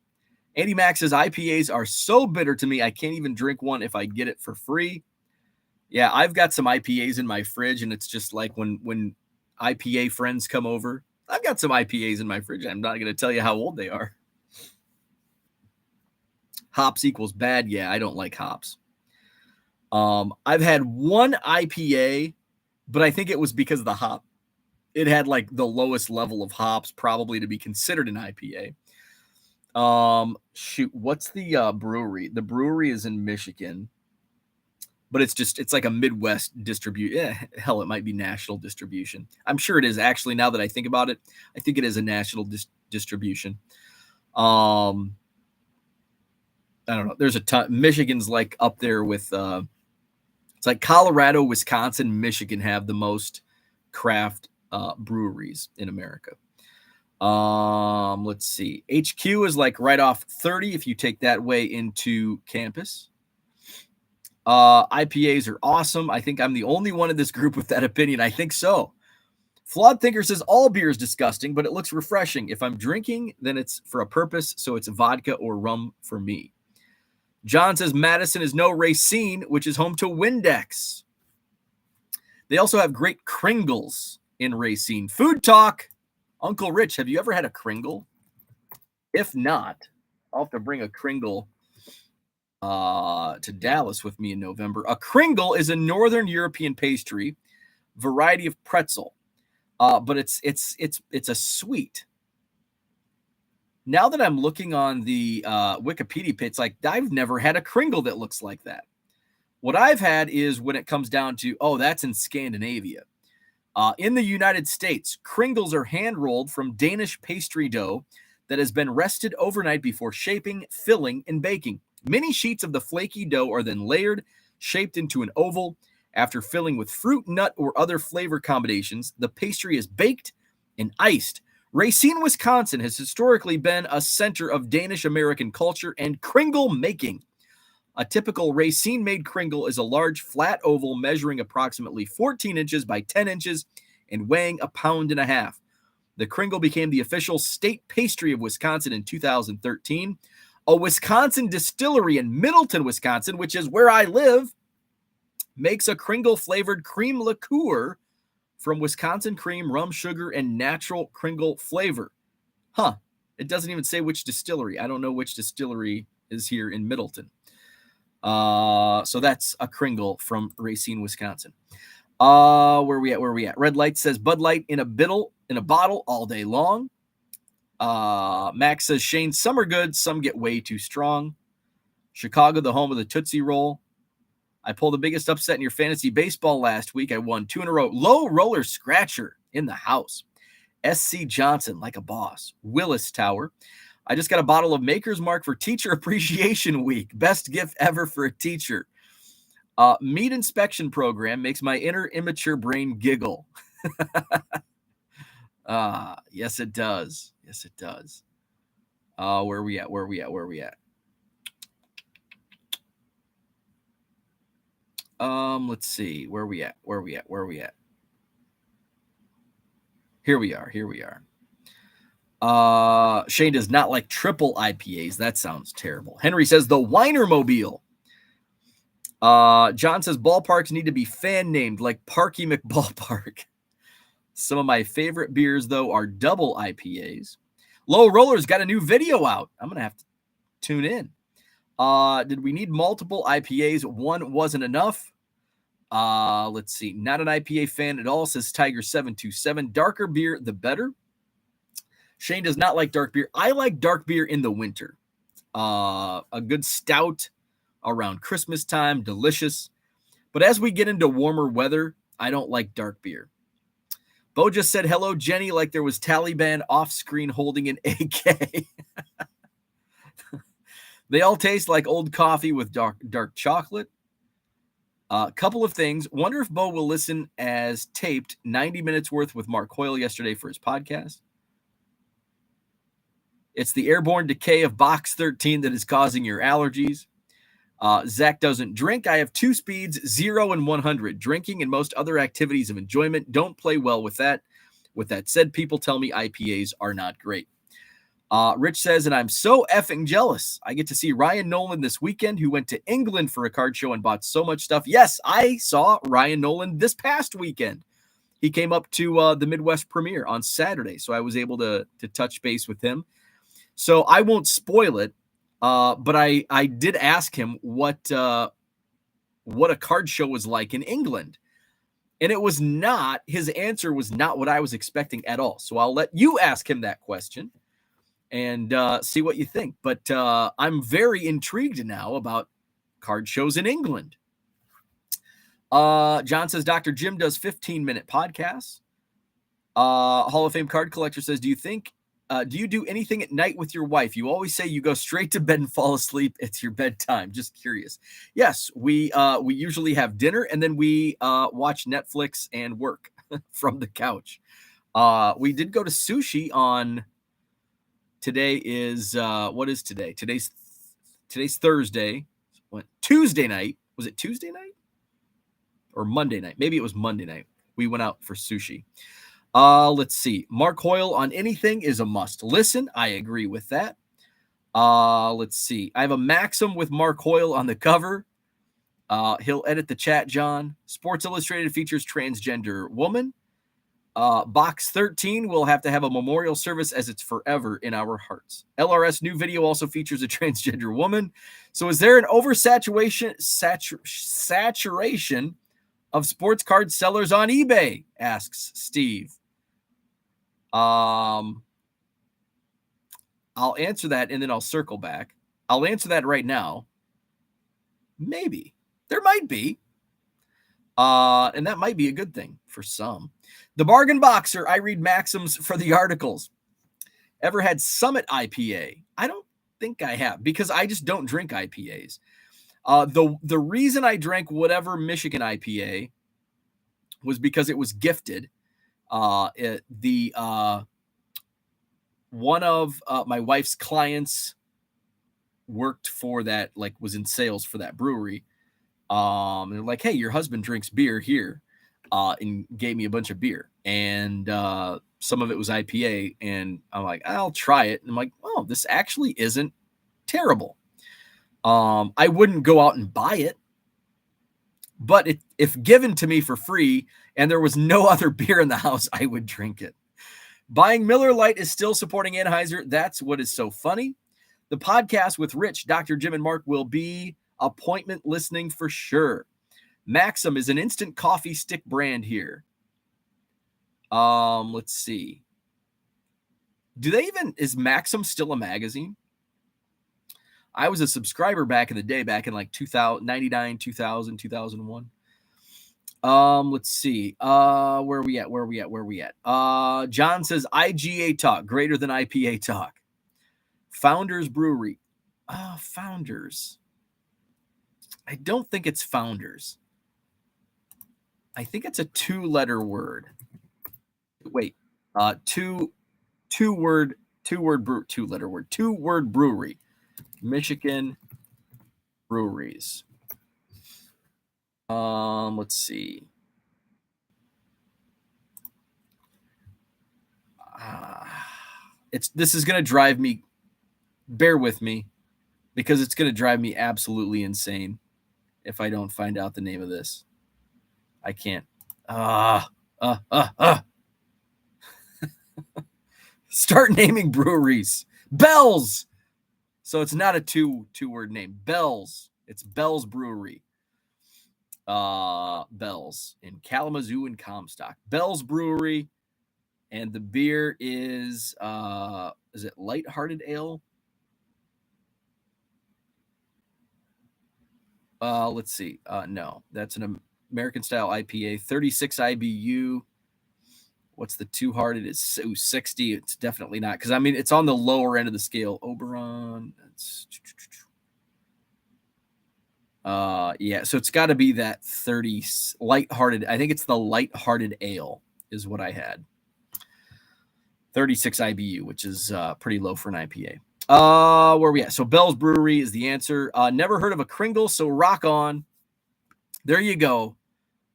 Andy Max says IPAs are so bitter to me, I can't even drink one if I get it for free. Yeah, I've got some IPAs in my fridge, and it's just like when IPA friends come over, I've got some IPAs in my fridge. I'm not going to tell you how old they are. Hops equals bad. Yeah, I don't like hops. I've had one IPA, but I think it was because of the hop. It had like the lowest level of hops probably to be considered an IPA. Shoot, what's the brewery? The brewery is in Michigan, but it's like a Midwest distribution. Hell, it might be national distribution. I'm sure it is actually. Now that I think about it, I think it is a national distribution. I don't know. There's a ton. Michigan's like up there with, it's like Colorado, Wisconsin, Michigan have the most craft breweries in America. Let's see. HQ is like right off 30 if you take that way into campus. IPAs are awesome. I think I'm the only one in this group with that opinion. I think so. Flawed Thinker says all beer is disgusting, but it looks refreshing. If I'm drinking, then it's for a purpose, so it's vodka or rum for me. John says Madison is no Racine, which is home to Windex. They also have great Kringles in Racine. Food talk. Uncle Rich, have you ever had a Kringle? If not, I'll have to bring a Kringle to Dallas with me in November. A Kringle is a Northern European pastry, variety of pretzel, but it's a sweet. Now that I'm looking on the Wikipedia page, it's like I've never had a Kringle that looks like that. What I've had is when it comes down to, that's in Scandinavia. In the United States, Kringles are hand-rolled from Danish pastry dough that has been rested overnight before shaping, filling, and baking. Many sheets of the flaky dough are then layered, shaped into an oval. After filling with fruit, nut, or other flavor combinations, the pastry is baked and iced. Racine, Wisconsin has historically been a center of Danish-American culture and Kringle making. A typical Racine-made Kringle is a large, flat oval measuring approximately 14 inches by 10 inches and weighing 1.5 pounds. The Kringle became the official state pastry of Wisconsin in 2013. A Wisconsin distillery in Middleton, Wisconsin, which is where I live, makes a Kringle-flavored cream liqueur from Wisconsin cream, rum, sugar, and natural Kringle flavor. It doesn't even say which distillery. I don't know which distillery is here in Middleton. So that's a Kringle from Racine, Wisconsin. Where we at? Red Light says Bud Light in a bottle all day long. Max says Shane, some are good, some get way too strong. Chicago, the home of the Tootsie Roll. I pulled the biggest upset in your fantasy baseball last week. I won 2 in a row. Low roller scratcher in the house. SC Johnson, like a boss. Willis Tower. I just got a bottle of Maker's Mark for Teacher Appreciation Week. Best gift ever for a teacher. Meat inspection program makes my inner immature brain giggle. Yes, it does. Yes, it does. Where are we at? Let's see. Where are we at? Here we are. Shane does not like triple IPAs. That sounds terrible. Henry says the Weinermobile. John says ballparks need to be fan named like Parky McBallpark. Some of my favorite beers, though, are double IPAs. Low Roller's got a new video out. I'm going to have to tune in. Did we need multiple IPAs? One wasn't enough. Let's see. Not an IPA fan at all, says Tiger727. Darker beer, the better. Shane does not like dark beer. I like dark beer in the winter. A good stout around Christmas time, delicious. But as we get into warmer weather, I don't like dark beer. Bo just said, hello, Jenny, like there was Taliban off screen holding an AK. They all taste like old coffee with dark chocolate. A couple of things. Wonder if Bo will listen as taped 90 minutes worth with Mark Hoyle yesterday for his podcast. It's the airborne decay of box 13 that is causing your allergies. Zach doesn't drink. I have 2 speeds, 0 and 100. Drinking and most other activities of enjoyment don't play well with that. With that said, people tell me IPAs are not great. Rich says, and I'm so effing jealous. I get to see Ryan Nolan this weekend, who went to England for a card show and bought so much stuff. Yes, I saw Ryan Nolan this past weekend. He came up to the Midwest premiere on Saturday, so I was able to touch base with him. So I won't spoil it, but I did ask him what a card show was like in England. And it was not, his answer was not what I was expecting at all. So I'll let you ask him that question and see what you think. But I'm very intrigued now about card shows in England. John says, Dr. Jim does 15-minute podcasts. Hall of Fame card collector says, do you do anything at night with your wife? You always say you go straight to bed and fall asleep. It's your bedtime. Just curious. Yes, we usually have dinner and then we watch Netflix and work from the couch. We did go to sushi on... Today is what is today? Today's Thursday. What, Tuesday night? Was it Tuesday night or Monday night? Maybe it was Monday night. We went out for sushi. Let's see. Mark Hoyle on anything is a must listen. I agree with that. Let's see. I have a Maxim with Mark Hoyle on the cover. He'll edit the chat, John. Sports Illustrated features transgender woman. Box 13 will have to have a memorial service as it's forever in our hearts. LRS new video also features a transgender woman. So is there an oversaturation saturation of sports card sellers on eBay? Asks Steve. I'll answer that and then I'll circle back. I'll answer that right now. Maybe. There might be. And that might be a good thing for some. The Bargain Boxer, I read Maxims for the articles. Ever had Summit IPA? I don't think I have because I just don't drink IPAs. The reason I drank whatever Michigan IPA was because it was gifted. One of my wife's clients worked for that, like was in sales for that brewery. And they're like, hey, your husband drinks beer here, and gave me a bunch of beer. And some of it was IPA. And I'm like, I'll try it. And I'm like, oh, this actually isn't terrible. I wouldn't go out and buy it. But if given to me for free and there was no other beer in the house, I would drink it. Buying Miller Lite is still supporting Anheuser. That's what is so funny. The podcast with Rich, Dr. Jim, and Mark will be appointment listening for sure. Maxim is an instant coffee stick brand here. Let's see. Is Maxim still a magazine? I was a subscriber back in the day, back in like 99, 2000, 2001. Let's see. Where are we at? John says IGA talk greater than IPA talk. Founders Brewery. Founders. I don't think it's Founders. I think it's a 2-letter word. Wait, two-word brewery. Michigan breweries. Let's see. This is going to drive me, bear with me, because it's going to drive me absolutely insane if I don't find out the name of this. I can't. Start naming breweries. Bell's. So it's not a two-word name. Bell's. It's Bell's Brewery. Bell's in Kalamazoo and Comstock. Bell's Brewery. And the beer is it Lighthearted Ale? Let's see. No, that's an American style IPA, 36 IBU. What's the Two Hearted? It's 60. It's definitely not, because I mean it's on the lower end of the scale. Oberon. That's yeah. So it's got to be that 30 lighthearted. I think it's the lighthearted ale is what I had. 36 IBU, which is pretty low for an IPA. Where are we at? So Bell's Brewery is the answer. Never heard of a Kringle, so rock on. There you go.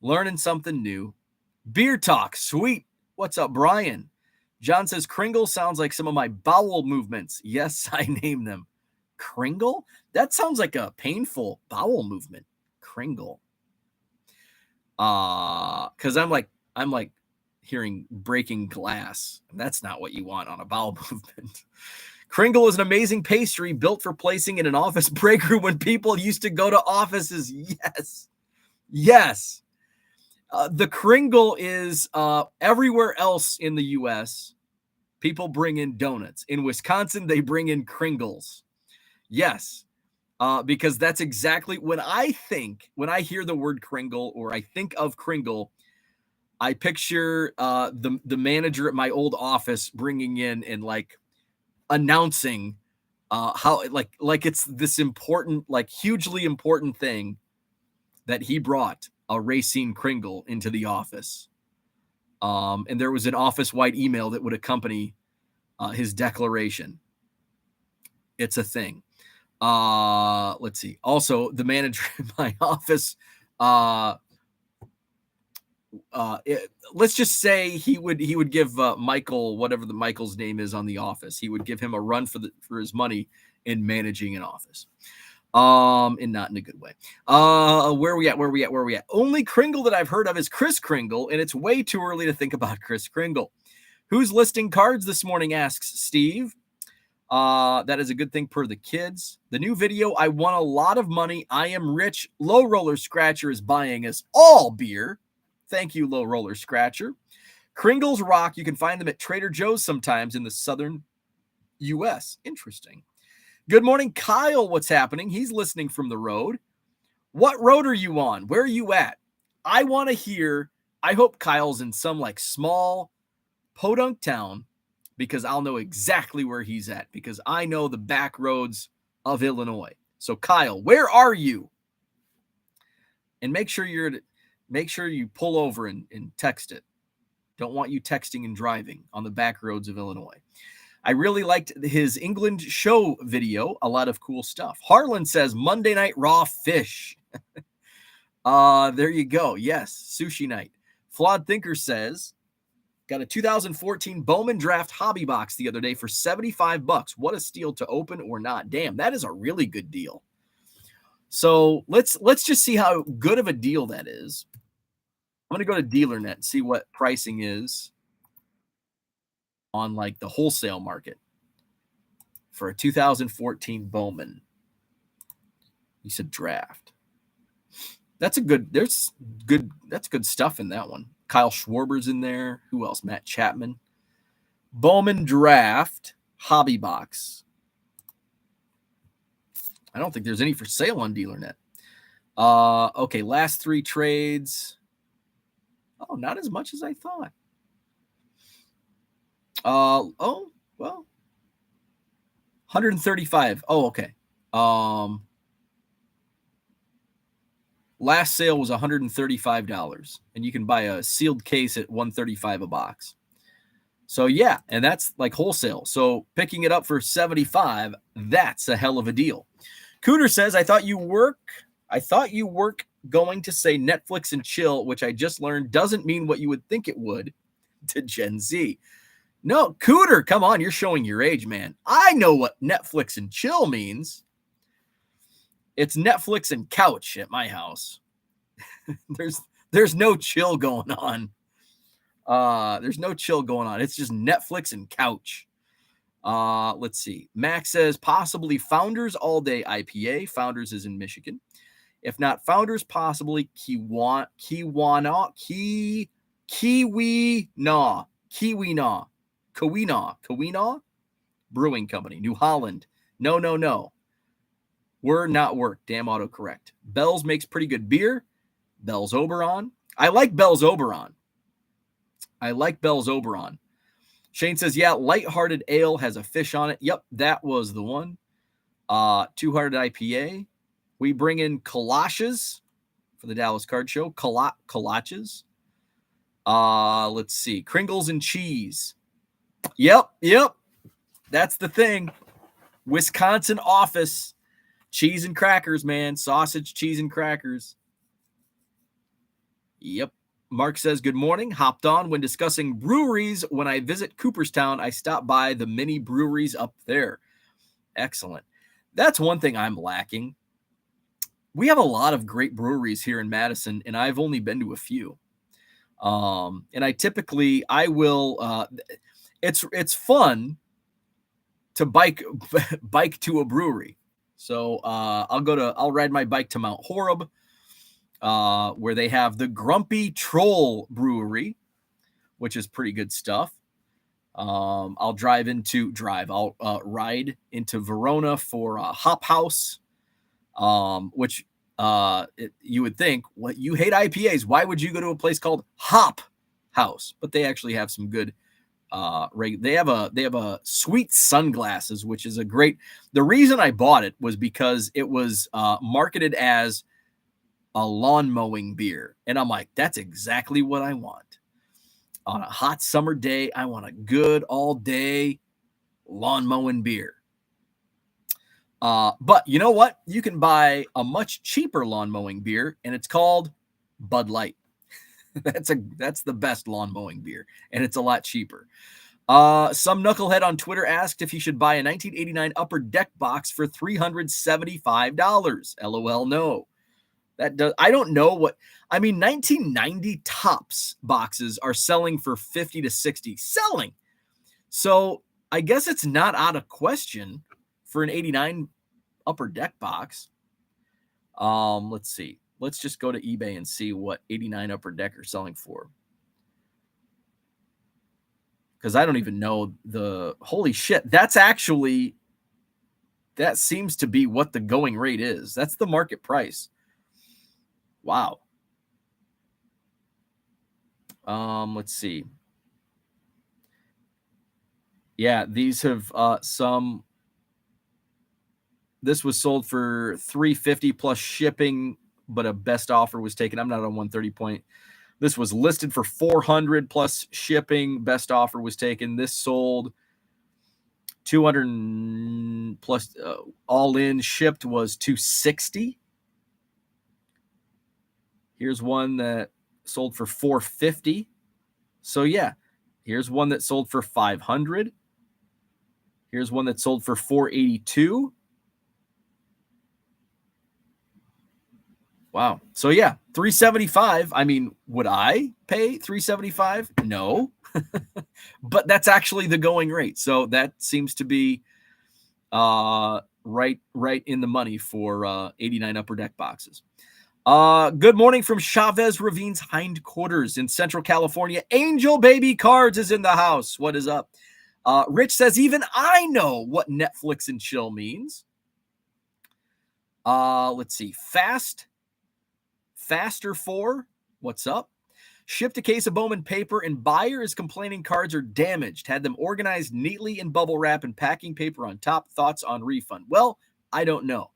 Learning something new. Beer talk. Sweet. What's up, Brian? John says Kringle sounds like some of my bowel movements. Yes, I name them. Kringle? That sounds like a painful bowel movement. Kringle. Because I'm like hearing breaking glass. That's not what you want on a bowel movement. Kringle is an amazing pastry built for placing in an office break room when people used to go to offices. Yes. Yes. The Kringle is everywhere else in the U.S. People bring in donuts. In Wisconsin, they bring in Kringles. Yes. Because that's exactly when I hear the word Kringle or I think of Kringle, I picture the manager at my old office bringing in and like announcing how like it's this important, like hugely important thing that he brought a Racine Kringle into the office. And there was an office-wide email that would accompany his declaration. It's a thing. Let's see. Also, the manager in my office, let's just say he would give Michael, whatever Michael's name is on The Office, he would give him a run for his money in managing an office. And not in a good way. Where are we at? Only Kringle that I've heard of is Kris Kringle, and it's way too early to think about Kris Kringle. Who's listing cards this morning? Asks Steve. That is a good thing per the kids. The new video, I won a lot of money. I am rich. Low Roller Scratcher is buying us all beer. Thank you, Low Roller Scratcher. Kringles rock. You can find them at Trader Joe's sometimes in the southern U.S. Interesting. Good morning, Kyle. What's happening? He's listening from the road. What road are you on? Where are you at? I want to hear. I hope Kyle's in some like small podunk town because I'll know exactly where he's at because I know the back roads of Illinois. So Kyle, where are you? And make sure you pull over and text it. Don't want you texting and driving on the back roads of Illinois. I really liked his England show video. A lot of cool stuff. Harlan says Monday night raw fish. There you go. Yes, sushi night. Flawed Thinker says, got a 2014 Bowman Draft hobby box the other day for $75. What a steal to open or not. Damn, that is a really good deal. So let's just see how good of a deal that is. I'm going to go to DealerNet and see what pricing is on like the wholesale market for a 2014 Bowman. He said draft. That's good stuff in that one. Kyle Schwarber's in there. Who else? Matt Chapman. Bowman draft hobby box. I don't think there's any for sale on DealerNet. Okay, last three trades. Oh, not as much as I thought. Oh, well. 135. Oh, okay. Last sale was $135, and you can buy a sealed case at $135 a box. So yeah, and that's like wholesale. So picking it up for $75, that's a hell of a deal. Cooter says, I thought you were going to say Netflix and chill, which I just learned doesn't mean what you would think it would to Gen Z. No, Cooter, come on, you're showing your age, man. I know what Netflix and chill means. It's Netflix and couch at my house. There's no chill going on. There's no chill going on. It's just Netflix and couch. Let's see. Max says possibly Founders All Day IPA. Founders is in Michigan. If not Founders, possibly Keweenaw Brewing Company, New Holland. No. Were not work. Damn autocorrect. Bell's makes pretty good beer. Bell's Oberon. I like Bell's Oberon. Shane says, yeah, Lighthearted Ale has a fish on it. Yep, that was the one. 200 IPA. We bring in Kolaches for the Dallas Card Show. Kolaches. Let's see. Kringles and cheese. Yep. That's the thing. Wisconsin office. Cheese and crackers, man. Sausage, cheese, and crackers. Yep. Mark says, good morning. Hopped on when discussing breweries. When I visit Cooperstown, I stop by the mini breweries up there. Excellent. That's one thing I'm lacking. We have a lot of great breweries here in Madison, and I've only been to a few. And I will, it's fun to bike to a brewery. So I'll ride my bike to Mount Horeb, where they have the Grumpy Troll Brewery, which is pretty good stuff. I'll ride into Verona for Hop House, which you would think, what, you hate IPAs, why would you go to a place called Hop House? But they actually have some good they have a Sweet Sunglasses, which is the reason I bought it was because it was marketed as a lawn mowing beer, and I'm like, that's exactly what I want. On a hot summer day, I want a good all-day lawn mowing beer. But you know what? You can buy a much cheaper lawn mowing beer, and it's called Bud Light. That's the best lawn mowing beer, and it's a lot cheaper. Some knucklehead on Twitter asked if he should buy a 1989 Upper Deck box for $375. LOL, no. I don't know what, 1990 Tops boxes are selling for 50 to 60. Selling. So I guess it's not out of question for an 89 Upper Deck box. Let's see. Let's just go to eBay and see what 89 Upper Deck are selling for. Because I don't even know holy shit. That seems to be what the going rate is. That's the market price. Wow. Let's see. Yeah, these have this was sold for $350 plus shipping, but a best offer was taken. I'm not on 130 point. This was listed for $400 plus shipping. Best offer was taken. This sold $200 plus all in, shipped was $260. Here's one that sold for $450. So yeah, here's one that sold for $500. Here's one that sold for $482. Wow. So yeah, $375. Would I pay $375? No. But that's actually the going rate. So that seems to be right in the money for 89 Upper Deck boxes. Good morning from Chavez Ravine's hindquarters in Central California. Angel Baby Cards is in the house. What is up? Rich says, even I know what Netflix and chill means. Let's see. Faster 4. What's up? Shipped a case of Bowman paper, and buyer is complaining cards are damaged. Had them organized neatly in bubble wrap and packing paper on top. Thoughts on refund? Well, I don't know.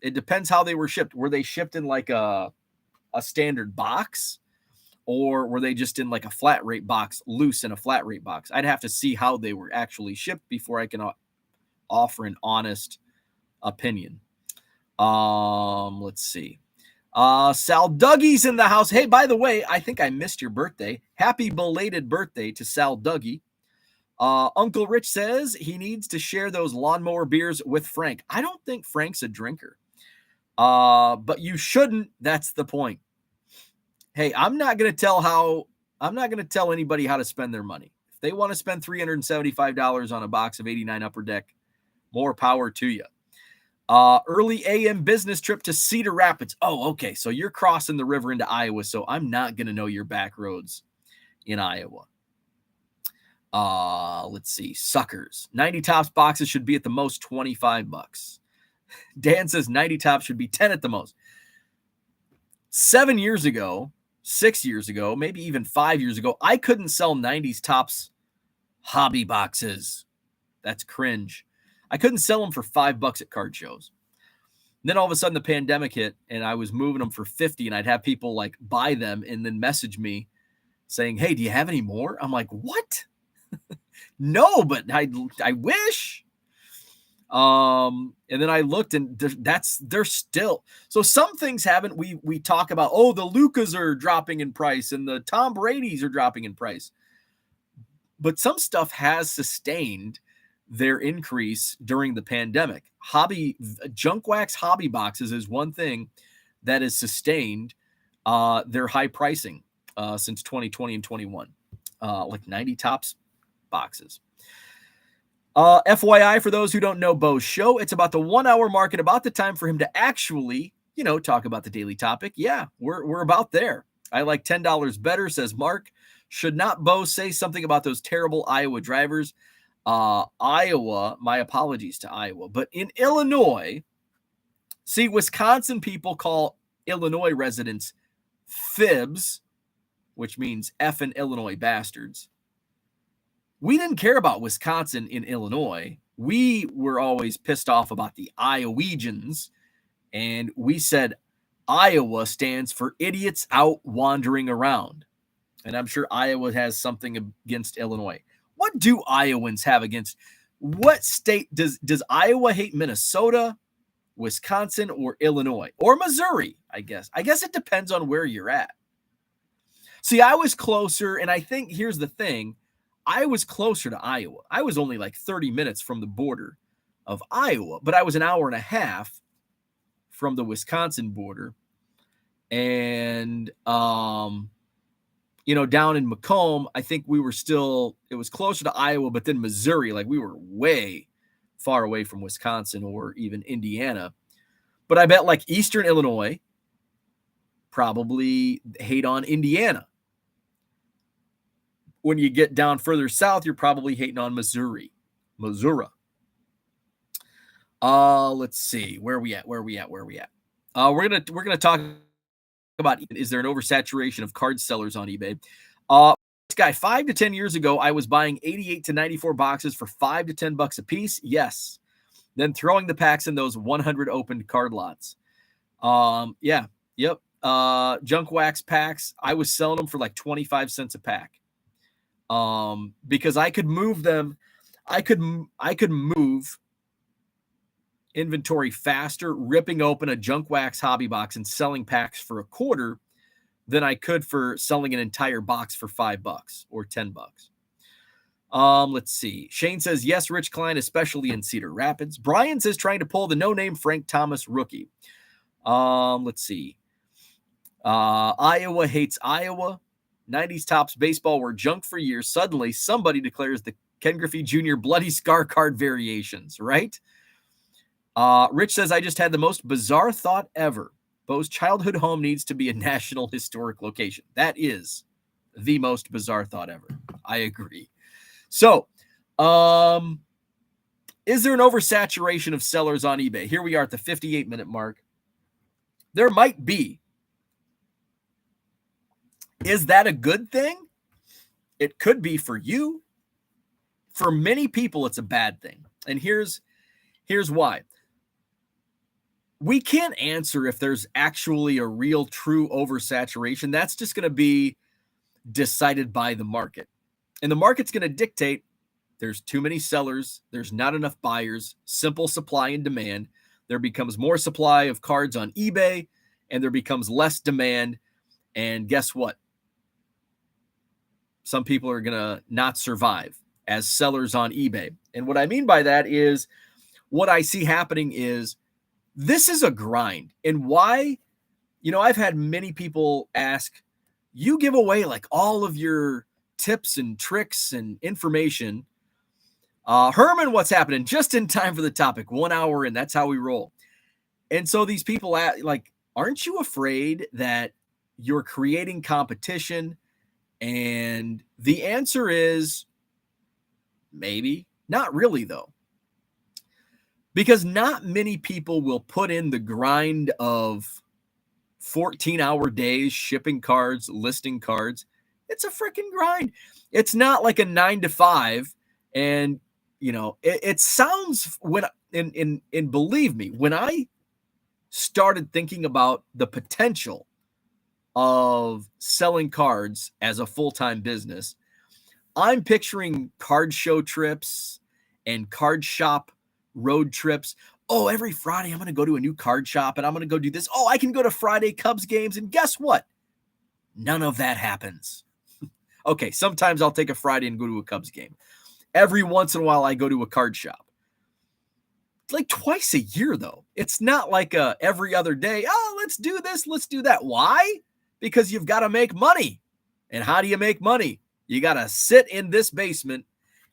It depends how they were shipped. Were they shipped in like a standard box, or were they just in like a flat rate box, loose in a flat rate box? I'd have to see how they were actually shipped before I can offer an honest opinion. Let's see. Sal Dougie's in the house. Hey, by the way, I think I missed your birthday. Happy belated birthday to Sal Dougie. Uncle Rich says he needs to share those lawnmower beers with Frank. I don't think Frank's a drinker. But you shouldn't. That's the point. Hey, I'm not going to tell anybody how to spend their money. If they want to spend $375 on a box of 89 Upper Deck, more power to you. Early AM business trip to Cedar Rapids. Oh, okay. So you're crossing the river into Iowa. So I'm not going to know your back roads in Iowa. Let's see. Suckers. 90 Tops boxes should be at the most $25. Dan says 90 tops should be 10 at the most. 7 years ago, 6 years ago, maybe even 5 years ago, I couldn't sell 90s tops hobby boxes. That's cringe. I couldn't sell them for $5 at card shows. And then all of a sudden the pandemic hit and I was moving them for 50 and I'd have people like buy them and then message me saying, "Hey, do you have any more?" I'm like, "What?" No, but I wish. And then I looked and they're still. So some things haven't. We talk about, oh, the Lucas are dropping in price and the Tom Brady's are dropping in price. But some stuff has sustained their increase during the pandemic. Junk wax hobby boxes is one thing that has sustained their high pricing since 2020 and 21, like 90 tops boxes. FYI, for those who don't know Bo's show, it's about the 1 hour mark and about the time for him to actually, talk about the daily topic. Yeah, we're about there. I like $10 better, says Mark. Should not Bo say something about those terrible Iowa drivers? Iowa, my apologies to Iowa, but in Illinois, see, Wisconsin people call Illinois residents fibs, which means effing Illinois bastards. We didn't care about Wisconsin in Illinois. We were always pissed off about the Iowegians, and we said Iowa stands for idiots out wandering around. And I'm sure Iowa has something against Illinois. What do Iowans have against? What state does Iowa hate? Minnesota, Wisconsin, or Illinois? Or Missouri, I guess. I guess it depends on where you're at. See, I was closer, and I think here's the thing. I was closer to Iowa. I was only like 30 minutes from the border of Iowa, but I was an hour and a half from the Wisconsin border. And, down in Macomb, I think it was closer to Iowa, but then Missouri, like we were way far away from Wisconsin or even Indiana. But I bet like Eastern Illinois probably hate on Indiana. When you get down further south, you're probably hating on Missouri. Let's see. Where are we at? We're gonna talk about, is there an oversaturation of card sellers on eBay? This guy, 5 to 10 years ago, I was buying 88 to 94 boxes for $5 to $10 a piece. Yes. Then throwing the packs in those 100 opened card lots. Yeah. Yep. Junk wax packs. I was selling them for like 25 cents a pack. Because I could move them. I could move inventory faster, ripping open a junk wax hobby box and selling packs for $0.25 than I could for selling an entire box for $5 or $10. Let's see. Shane says, yes, Rich Klein, especially in Cedar Rapids. Brian says, trying to pull the no-name Frank Thomas rookie. Let's see. Iowa hates Iowa. 90s tops baseball were junk for years. Suddenly, somebody declares the Ken Griffey Jr. bloody scar card variations, right? Rich says, I just had the most bizarre thought ever. Bo's childhood home needs to be a national historic location. That is the most bizarre thought ever. I agree. So, is there an oversaturation of sellers on eBay? Here we are at the 58-minute mark. There might be. Is that a good thing? It could be for you. For many people, it's a bad thing. And here's why. We can't answer if there's actually a real, true oversaturation. That's just going to be decided by the market. And the market's going to dictate there's too many sellers, there's not enough buyers, simple supply and demand. There becomes more supply of cards on eBay, and there becomes less demand. And guess what? Some people are going to not survive as sellers on eBay. And what I mean by that is what I see happening is this is a grind. And why? I've had many people ask, you give away like all of your tips and tricks and information. Herman, what's happening? Just in time for the topic, 1 hour in, that's how we roll. And so these people aren't you afraid that you're creating competition? And the answer is maybe. Not really, though. Because not many people will put in the grind of 14-hour days shipping cards, listing cards. It's a freaking grind. It's not like a 9 to 5. And, it sounds and believe me, when I started thinking about the potential of selling cards as a full-time business, I'm picturing card show trips and card shop road trips. Oh, every Friday I'm going to go to a new card shop and I'm going to go do this. Oh, I can go to Friday Cubs games. And guess what? None of that happens. Okay, sometimes I'll take a Friday and go to a Cubs game. Every once in a while I go to a card shop. It's like twice a year, though. It's not like every other day. Oh, let's do this, let's do that. Why? Because you've got to make money. And how do you make money? You got to sit in this basement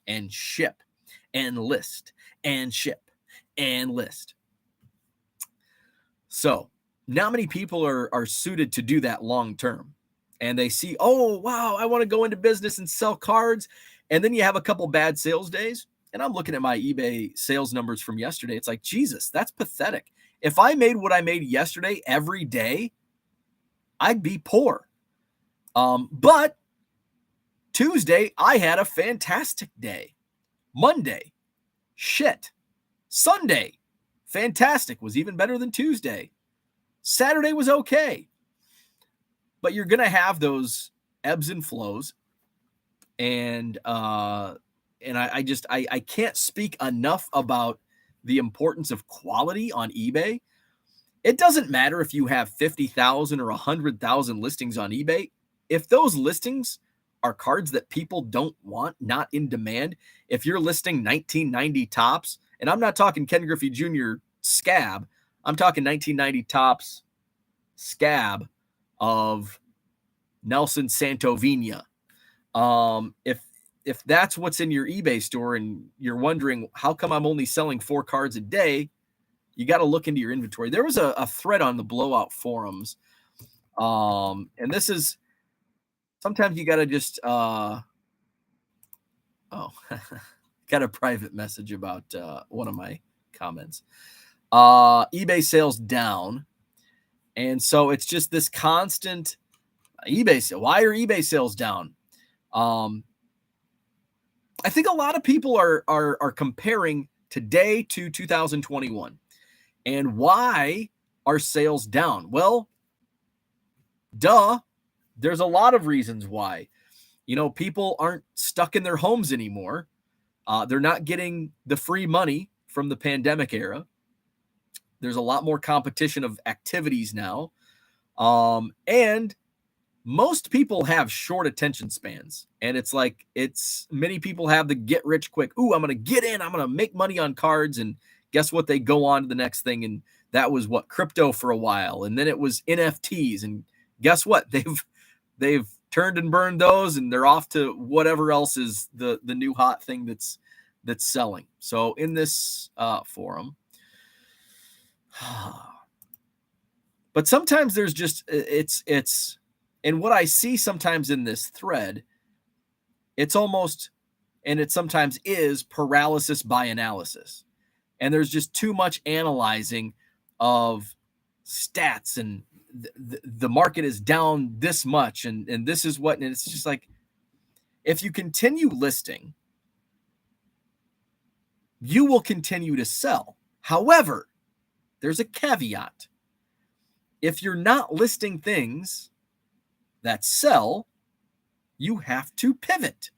and ship and list and ship and list. So not many people are suited to do that long term. And they see, oh, wow, I want to go into business and sell cards. And then you have a couple bad sales days. And I'm looking at my eBay sales numbers from yesterday. It's like, Jesus, that's pathetic. If I made what I made yesterday every day, I'd be poor. But Tuesday, I had a fantastic day. Monday, shit. Sunday, fantastic. Was even better than Tuesday. Saturday was okay. But you're going to have those ebbs and flows. And I can't speak enough about the importance of quality on eBay. It doesn't matter if you have 50,000 or 100,000 listings on eBay. If those listings are cards that people don't want, not in demand, if you're listing 1990 tops, and I'm not talking Ken Griffey Jr. scab, I'm talking 1990 tops scab of Nelson Santovina. If that's what's in your eBay store and you're wondering how come I'm only selling 4 cards a day, you got to look into your inventory. There was a thread on the Blowout forums. And this is, sometimes you got to just, got a private message about one of my comments. eBay sales down. And so it's just this constant eBay sale. Why are eBay sales down? I think a lot of people are comparing today to 2021. And why are sales down? Well, duh. There's a lot of reasons why. People aren't stuck in their homes anymore. They're not getting the free money from the pandemic era. There's a lot more competition of activities now. And most people have short attention spans. And many people have the get rich quick. Ooh, I'm going to get in. I'm going to make money on cards. And guess what? They go on to the next thing. And that was crypto for a while. And then it was NFTs. And guess what? They've turned and burned those, and they're off to whatever else is the new hot thing that's selling. So in this forum, but sometimes there's just, it's, and what I see sometimes in this thread, it's almost, and it sometimes is paralysis by analysis. And there's just too much analyzing of stats and the market is down this much and this is what, and it's just like, if you continue listing, you will continue to sell. However, there's a caveat. If you're not listing things that sell, you have to pivot.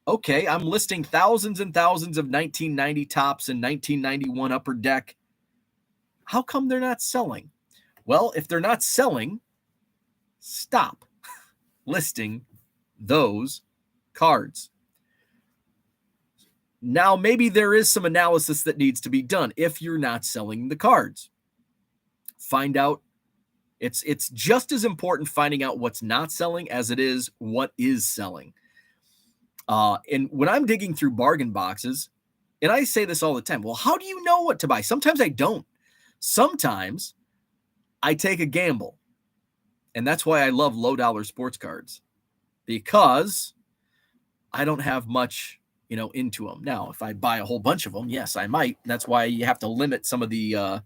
Okay, I'm listing thousands and thousands of 1990 tops and 1991 upper deck. How come they're not selling? Well, if they're not selling, stop listing those cards. Now, maybe there is some analysis that needs to be done if you're not selling the cards. Find out. It's just as important finding out what's not selling as it is what is selling. And when I'm digging through bargain boxes, and I say this all the time, well, how do you know what to buy? Sometimes I don't. Sometimes I take a gamble. And that's why I love low dollar sports cards, because I don't have much into them. Now, if I buy a whole bunch of them, yes, I might. That's why you have to limit some of the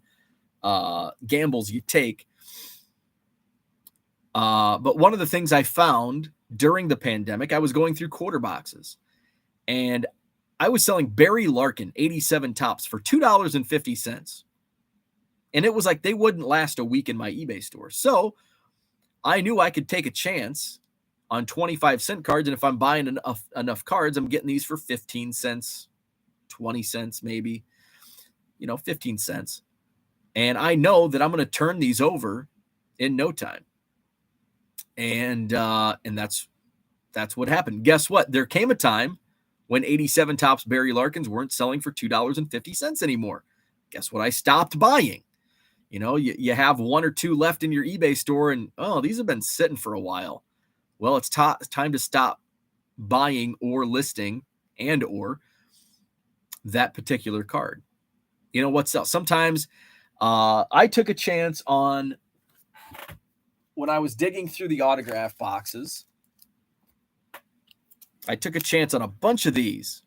gambles you take. But one of the things I found during the pandemic, I was going through quarter boxes, and I was selling Barry Larkin 87 tops for $2.50. And it was like they wouldn't last a week in my eBay store. So I knew I could take a chance on 25-cent cards. And if I'm buying enough cards, I'm getting these for 15 cents, 20 cents, maybe, 15 cents. And I know that I'm going to turn these over in no time. And that's what happened. Guess what? There came a time when 87 tops Barry Larkins weren't selling for $2.50 anymore. Guess what? I stopped buying. You have one or two left in your eBay store, and these have been sitting for a while. Well, it's time to stop buying or listing or that particular card. What's else? Sometimes I took a chance on when I was digging through the autograph boxes. I took a chance on a bunch of these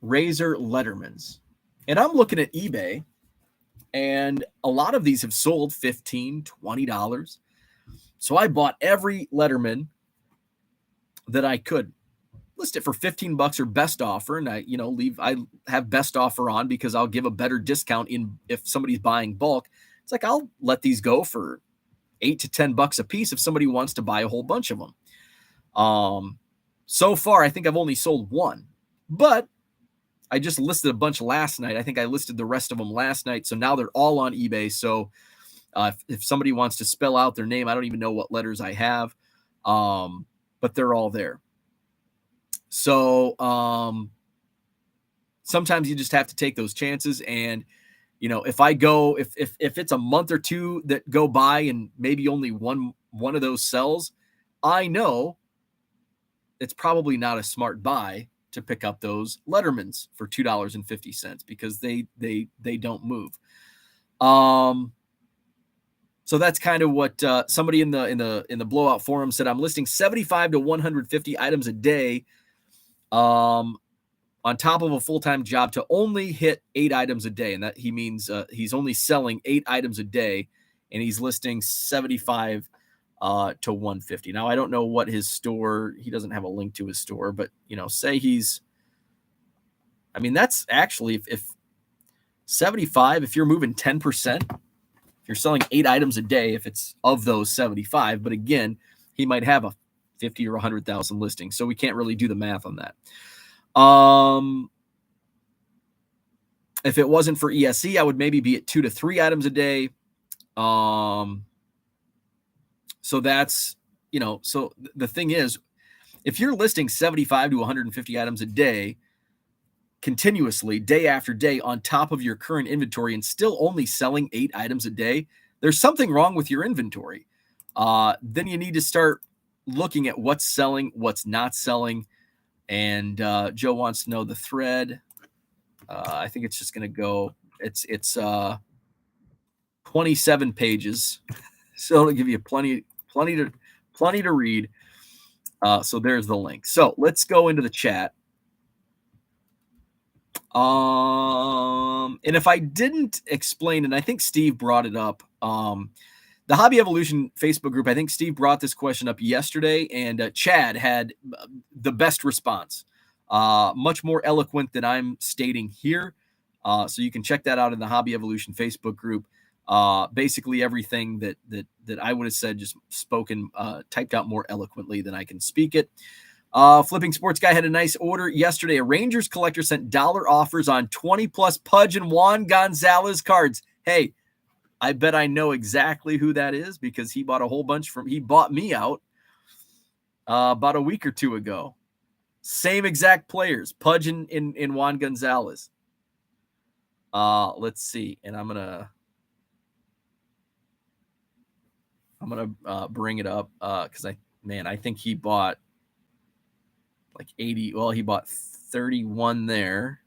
Razor Lettermans. And I'm looking at eBay, and a lot of these have sold $15, $20. So I bought every Letterman that I could. List it for $15 or best offer, and I have best offer on because I'll give a better discount if somebody's buying bulk. It's like I'll let these go for $8 to $10 a piece if somebody wants to buy a whole bunch of them. So far, I think I've only sold one, but I just listed a bunch last night. I think I listed the rest of them last night. So now they're all on eBay. So if somebody wants to spell out their name, I don't even know what letters I have, but they're all there. So sometimes you just have to take those chances. And, if it's a month or two that go by and maybe only one of those sells, I know it's probably not a smart buy to pick up those Lettermans for $2.50 because they don't move. So that's kind of what somebody in the blowout forum said. I'm listing 75 to 150 items a day, on top of a full-time job to only hit 8 items a day, and that he means he's only selling 8 items a day, and he's listing 75 to 150. Now, I don't know what his store, he doesn't have a link to his store, but, say that's actually, if 75, if you're moving 10%, if you're selling 8 items a day, if it's of those 75, but again, he might have a 50 or 100,000 listings, so we can't really do the math on that. If it wasn't for ESE, I would maybe be at 2 to 3 items a day. So that's, so the thing is, if you're listing 75 to 150 items a day continuously, day after day, on top of your current inventory and still only selling 8 items a day, there's something wrong with your inventory. Then you need to start looking at what's selling, what's not selling. And Joe wants to know the thread. I think it's just going to go, it's 27 pages. So it'll give you plenty to read. So there's the link. So let's go into the chat. And if I didn't explain, and I think Steve brought it up, the Hobby Evolution Facebook group, I think Steve brought this question up yesterday, and Chad had the best response, much more eloquent than I'm stating here. So you can check that out in the Hobby Evolution Facebook group. Basically everything that I would have said, just spoken, typed out more eloquently than I can speak it. Flipping Sports Guy had a nice order yesterday. A Rangers collector sent dollar offers on 20 plus Pudge and Juan Gonzalez cards. Hey, I bet I know exactly who that is because he bought a whole bunch he bought me out about a week or two ago. Same exact players, Pudge and Juan Gonzalez. Let's see. And I'm going to bring it up because I think he bought like 80. Well, he bought 31 there.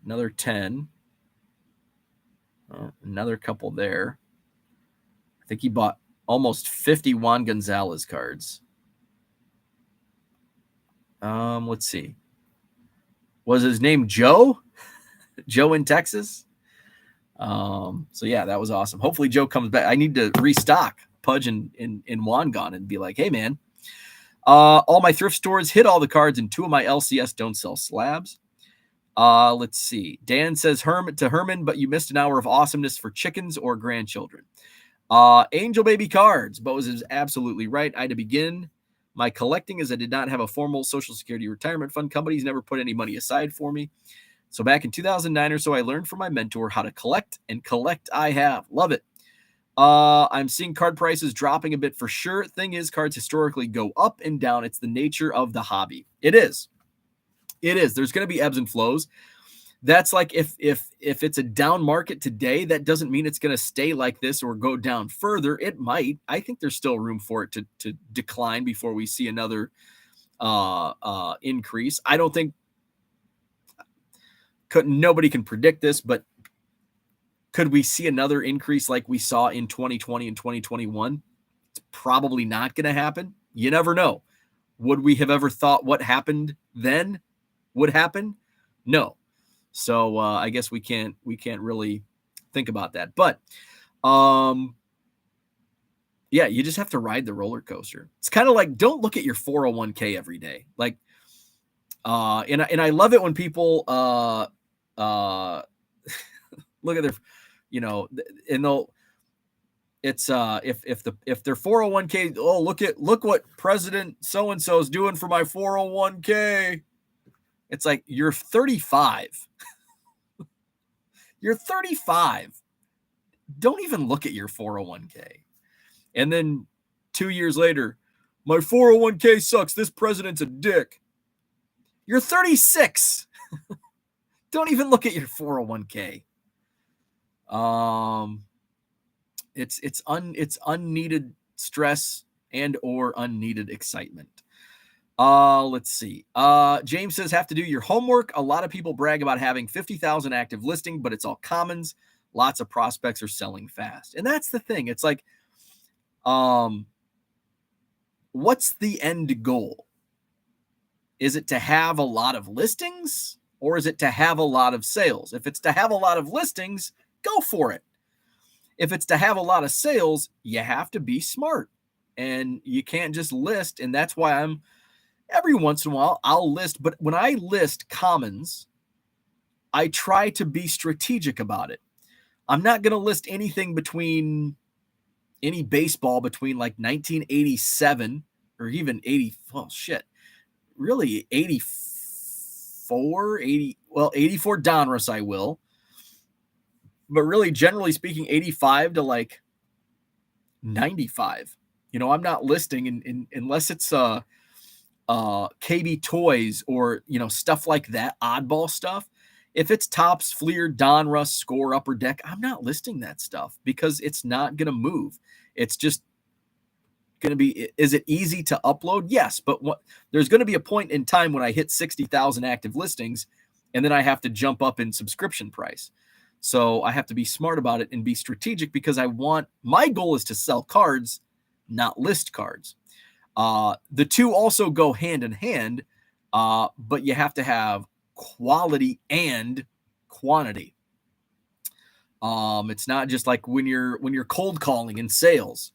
Another 10. Another couple there. I think he bought almost 50 Juan Gonzalez cards. Let's see. Was his name Joe? Joe in Texas? So yeah, that was awesome. Hopefully Joe comes back. I need to restock Pudge in Wangan and be like, hey man, all my thrift stores hit all the cards and 2 of my LCS don't sell slabs. Let's see. Dan says Herman, but you missed an hour of awesomeness for chickens or grandchildren. Angel baby cards. Bose is absolutely right. I had to begin my collecting as I did not have a formal Social Security retirement fund. Companies never put any money aside for me. So back in 2009 or so, I learned from my mentor how to collect, and collect I have. Love it. I'm seeing card prices dropping a bit for sure. Thing is, cards historically go up and down. It's the nature of the hobby. It is. There's going to be ebbs and flows. That's like if it's a down market today, that doesn't mean it's going to stay like this or go down further. It might. I think there's still room for it to decline before we see another increase. I don't think nobody can predict this, but could we see another increase like we saw in 2020 and 2021? It's probably not going to happen. You never know. Would we have ever thought what happened then would happen? No. So I guess we can't really think about that. But yeah, you just have to ride the roller coaster. It's kind of like, don't look at your 401k every day. Like, and I love it when people look at their, and they'll, it's if their 401k, oh, look what President so and so is doing for my 401k. It's like, you're 35. You're 35. Don't even look at your 401k. And then 2 years later, my 401k sucks. This president's a dick. You're 36. Don't even look at your 401k. It's unneeded stress and or unneeded excitement. Let's see. James says, have to do your homework. A lot of people brag about having 50,000 active listing, but it's all commons. Lots of prospects are selling fast. And that's the thing. It's like, what's the end goal? Is it to have a lot of listings, or is it to have a lot of sales? If it's to have a lot of listings, go for it. If it's to have a lot of sales, you have to be smart, and you can't just list. And that's why every once in a while I'll list, but when I list commons, I try to be strategic about it. I'm not going to list anything between any baseball between like 1987 or even 80. Well, shit, really 84, 84 Donruss I will. But really, generally speaking, 85 to like 95. I'm not listing unless it's KB Toys or, stuff like that, oddball stuff. If it's Topps, Fleer, Donruss, Score, Upper Deck, I'm not listing that stuff because it's not going to move. It's just going to be, is it easy to upload? Yes, but there's going to be a point in time when I hit 60,000 active listings, and then I have to jump up in subscription price. So I have to be smart about it and be strategic because my goal is to sell cards, not list cards. The two also go hand in hand, but you have to have quality and quantity. It's not just like when you're cold calling in sales.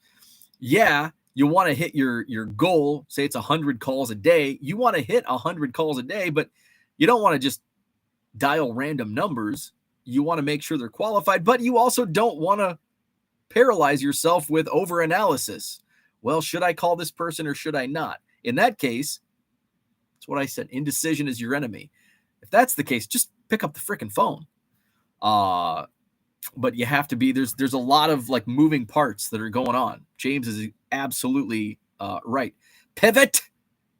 Yeah, you want to hit your goal. Say it's 100 calls a day. You want to hit 100 calls a day, but you don't want to just dial random numbers. You want to make sure they're qualified, but you also don't want to paralyze yourself with over-analysis. Well, should I call this person or should I not? In that case, that's what I said. Indecision is your enemy. If that's the case, just pick up the freaking phone. But you have to be, there's a lot of like moving parts that are going on. James is absolutely right. Pivot.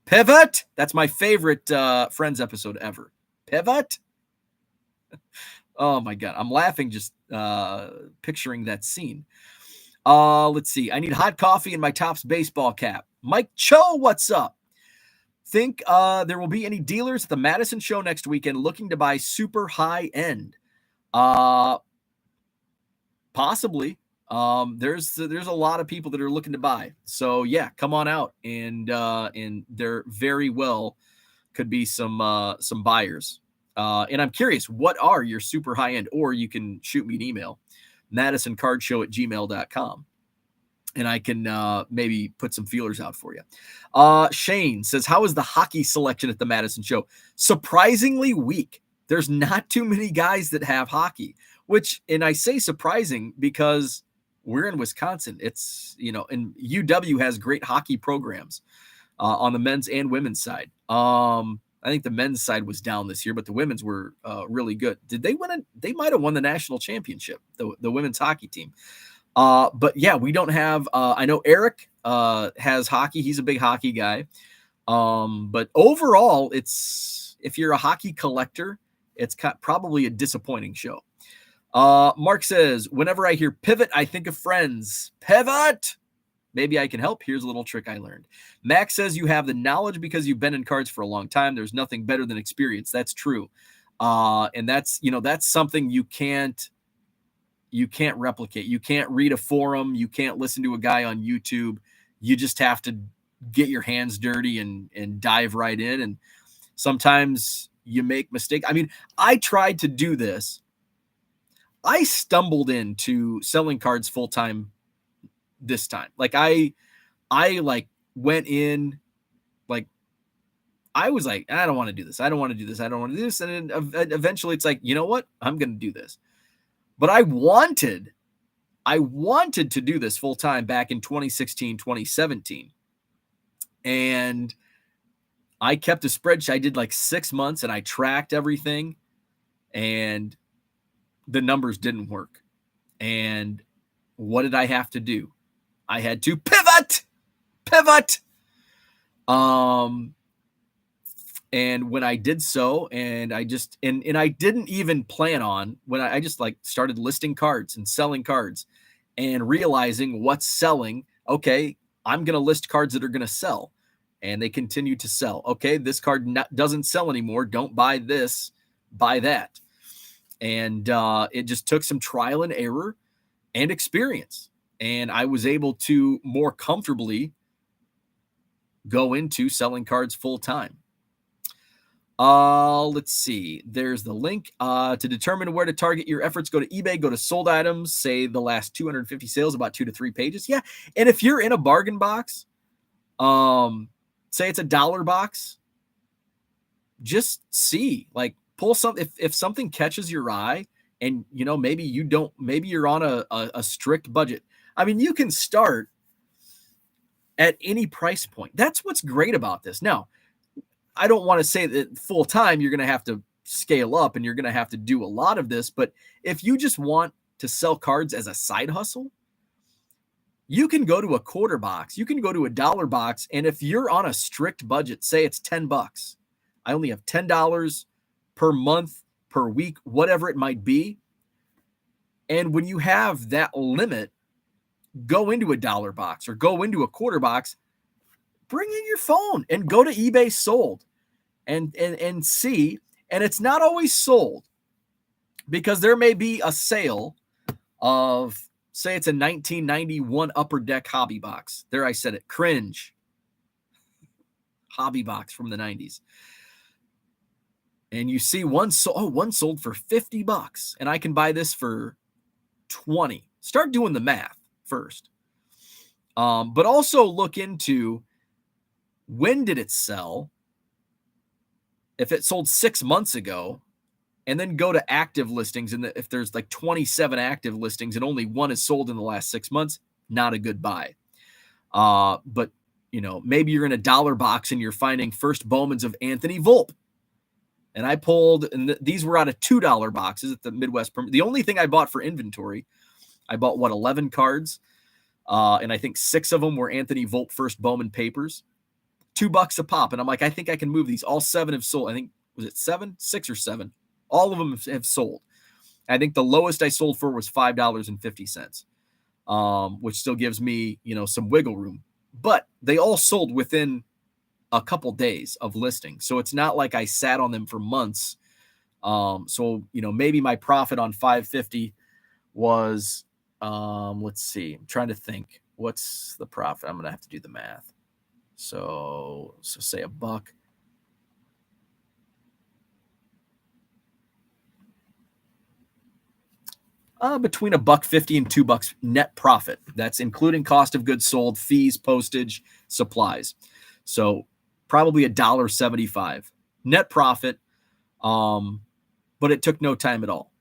That's my favorite Friends episode ever. Pivot. Oh my God. I'm laughing just picturing that scene. Let's see. I need hot coffee and my Topps baseball cap. Mike Cho, what's up? Think there will be any dealers at the Madison show next weekend looking to buy super high end? Possibly. There's a lot of people that are looking to buy. So yeah, come on out, and they're very well could be some buyers. And I'm curious, what are your super high end? Or you can shoot me an email, madisoncardshow@gmail.com. And I can maybe put some feelers out for you. Shane says, how is the hockey selection at the Madison show? Surprisingly weak. There's not too many guys that have hockey, and I say surprising because we're in Wisconsin. It's, and UW has great hockey programs on the men's and women's side. I think the men's side was down this year, but the women's were really good. Did they win? They might have won the national championship, the women's hockey team. But yeah, we don't have, I know Eric has hockey. He's a big hockey guy. But overall, if you're a hockey collector, it's probably a disappointing show. Mark says, whenever I hear pivot, I think of Friends. Pivot! Maybe I can help. Here's a little trick I learned. Max says you have the knowledge because you've been in cards for a long time. There's nothing better than experience. That's true. And that's something you can't replicate. You can't read a forum. You can't listen to a guy on YouTube. You just have to get your hands dirty and dive right in. And sometimes you make mistakes. I mean, I tried to do this. I stumbled into selling cards full-time this time. Like I went in, like, I was like, I don't want to do this. I don't want to do this. I don't want to do this. And then eventually it's like, you know what? I'm going to do this. But I wanted to do this full time back in 2016, 2017. And I kept a spreadsheet. I did like 6 months and I tracked everything and the numbers didn't work. And what did I have to do? I had to pivot. And when I did so, and I just, and I didn't even plan on, when I just like started listing cards and selling cards and realizing what's selling. Okay, I'm going to list cards that are going to sell, and they continue to sell. Okay, this card doesn't sell anymore. Don't buy this, buy that. And it just took some trial and error and experience. And I was able to more comfortably go into selling cards full time. Let's see. There's the link. To determine where to target your efforts, go to eBay, go to sold items, say the last 250 sales, about 2 to 3 pages. Yeah. And if you're in a bargain box, say it's a $1 box, just see, like, pull something. If something catches your eye and, maybe you're on a strict budget. I mean, you can start at any price point. That's what's great about this. Now, I don't want to say that full time you're going to have to scale up and you're going to have to do a lot of this, but if you just want to sell cards as a side hustle, you can go to a quarter box, you can go to a $1 box, and if you're on a strict budget, say it's $10, I only have $10 per month, per week, whatever it might be. And when you have that limit, go into a $1 box or go into a quarter box, bring in your phone and go to eBay sold and see. And it's not always sold because there may be a sale of, say it's a 1991 Upper Deck hobby box. There, I said it, cringe. Hobby box from the 90s. And you see one sold for $50 and I can buy this for 20. Start doing the math first. But also look into, when did it sell? If it sold 6 months ago, and then go to active listings. And if there's like 27 active listings and only one is sold in the last 6 months, not a good buy. But maybe you're in a $1 box and you're finding first Bowmans of Anthony Volpe. And I pulled, and these were out of $2 boxes at the Midwest. The only thing I bought for inventory, I bought 11 cards. And I think 6 of them were Anthony Volpe first Bowman papers. $2 a pop. And I'm like, I think I can move these. All 7 have sold. I think, was it 7? 6 or 7? All of them have sold. I think the lowest I sold for was $5.50, which still gives me, some wiggle room. But they all sold within a couple days of listing. So it's not like I sat on them for months. So, maybe my profit on 550 was, let's see, I'm trying to think. What's the profit? I'm going to have to do the math. So say $1. between $1.50 and $2 net profit. That's including cost of goods sold, fees, postage, supplies. So probably $1.75 net profit. But it took no time at all.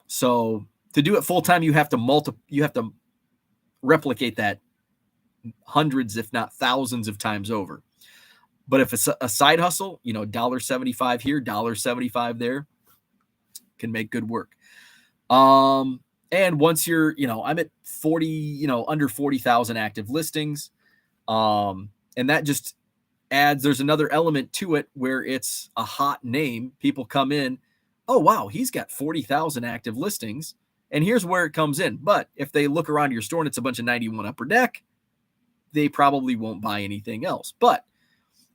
So to do it full time, you have to replicate that hundreds, if not thousands of times over. But if it's a side hustle, $1.75 here, $1.75 there, can make good work. And once you're, I'm at 40, under 40,000 active listings. And that just adds, there's another element to it where it's a hot name. People come in, oh, wow, he's got 40,000 active listings. And here's where it comes in. But if they look around your store and it's a bunch of 91 Upper Deck, they probably won't buy anything else. But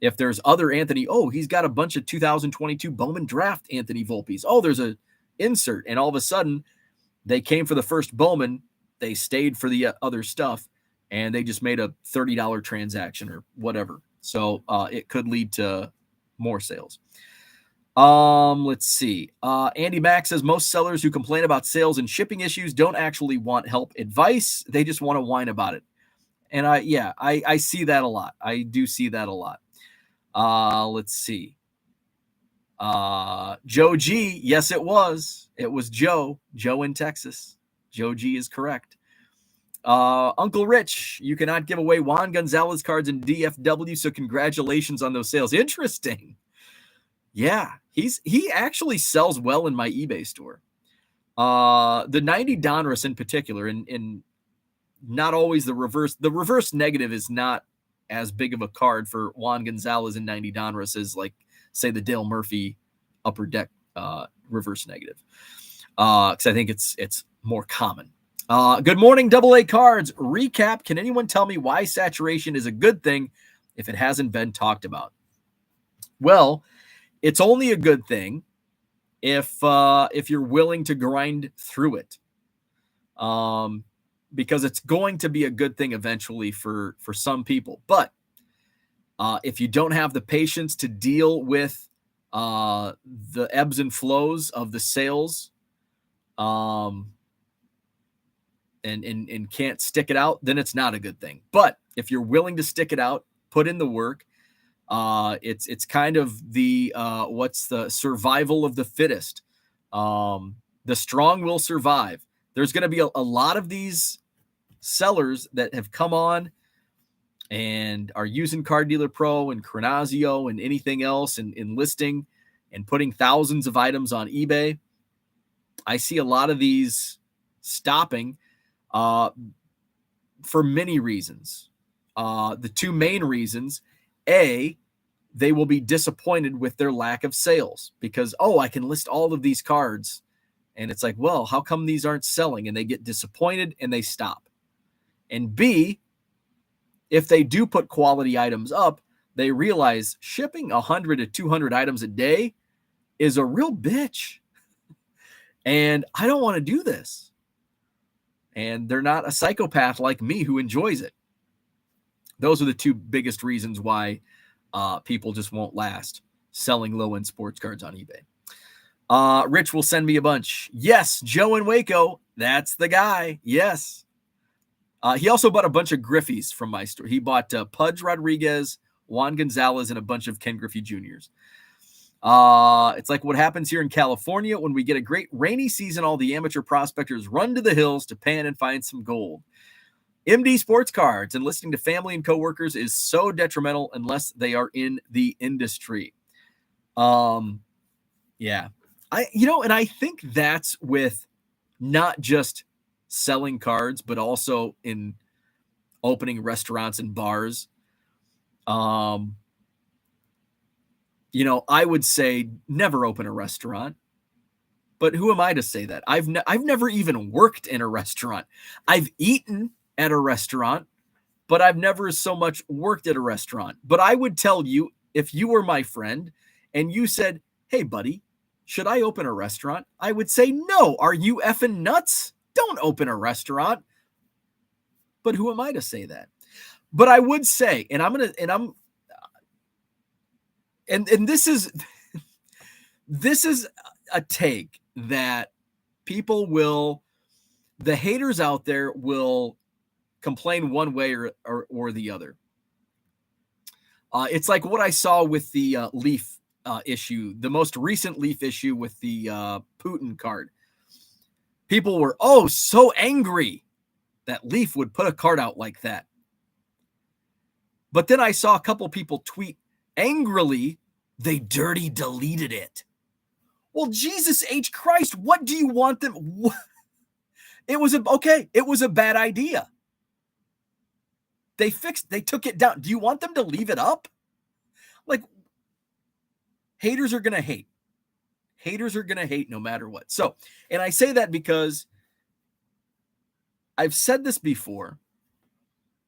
if there's other Anthony, oh, he's got a bunch of 2022 Bowman Draft Anthony Volpes. Oh, there's a insert. And all of a sudden, they came for the first Bowman. They stayed for the other stuff. And they just made a $30 transaction or whatever. So it could lead to more sales. Let's see. Andy Mack says most sellers who complain about sales and shipping issues don't actually want help advice. They just want to whine about it. And I see that a lot. I do see that a lot. Let's see. Joe G. Yes, it was. It was Joe. Joe in Texas. Joe G is correct. Uncle Rich, you cannot give away Juan Gonzalez cards in DFW, so congratulations on those sales. Interesting. Yeah, he actually sells well in my eBay store. The 90 Donruss in particular, and not always the reverse. The reverse negative is not as big of a card for Juan Gonzalez in 90 Donruss as, like, say, the Dale Murphy Upper Deck reverse negative. Because I think it's more common. Good morning, AA Cards. Recap. Can anyone tell me why saturation is a good thing if it hasn't been talked about? Well, it's only a good thing if you're willing to grind through it. Because it's going to be a good thing eventually for some people. But if you don't have the patience to deal with the ebbs and flows of the sales, and can't stick it out, then it's not a good thing. But if you're willing to stick it out, put in the work, it's kind of the what's the survival of the fittest. The strong will survive. There's going to be a lot of these sellers that have come on and are using Card Dealer Pro and Chronazio and anything else and listing and putting thousands of items on eBay. I see a lot of these stopping for many reasons. The two main reasons, A, they will be disappointed with their lack of sales because, I can list all of these cards. And it's like, well, how come these aren't selling? And they get disappointed and they stop. And B, if they do put quality items up, they realize shipping 100 to 200 items a day is a real bitch. And I don't want to do this. And they're not a psychopath like me who enjoys it. Those are the two biggest reasons why people just won't last selling low-end sports cards on eBay. Rich will send me a bunch. Yes, Joe in Waco. That's the guy. Yes. He also bought a bunch of Griffies from my store. He bought Pudge Rodriguez, Juan Gonzalez, and a bunch of Ken Griffey Jr.'s. It's like what happens here in California when we get a great rainy season. All the amateur prospectors run to the hills to pan and find some gold. MD Sports Cards and listening to family and coworkers is so detrimental unless they are in the industry. Yeah. And I think that's with not just selling cards, but also in opening restaurants and bars. I would say never open a restaurant, but who am I to say that? I've never even worked in a restaurant. I've eaten at a restaurant, but I've never so much worked at a restaurant. But I would tell you, if you were my friend and you said, hey buddy, should I open a restaurant? I would say, no, are you effing nuts? Don't open a restaurant. But who am I to say that? But I would say, and this is a take that the haters out there will complain one way or the other. It's like what I saw with the Leaf issue, the most recent Leaf issue with the Putin card. People were, so angry that Leaf would put a card out like that. But then I saw a couple people tweet angrily, they dirty deleted it. Well, Jesus H. Christ, what do you want them? It was a bad idea. They took it down. Do you want them to leave it up? Like, haters are going to hate. Haters are going to hate no matter what. So, and I say that because I've said this before,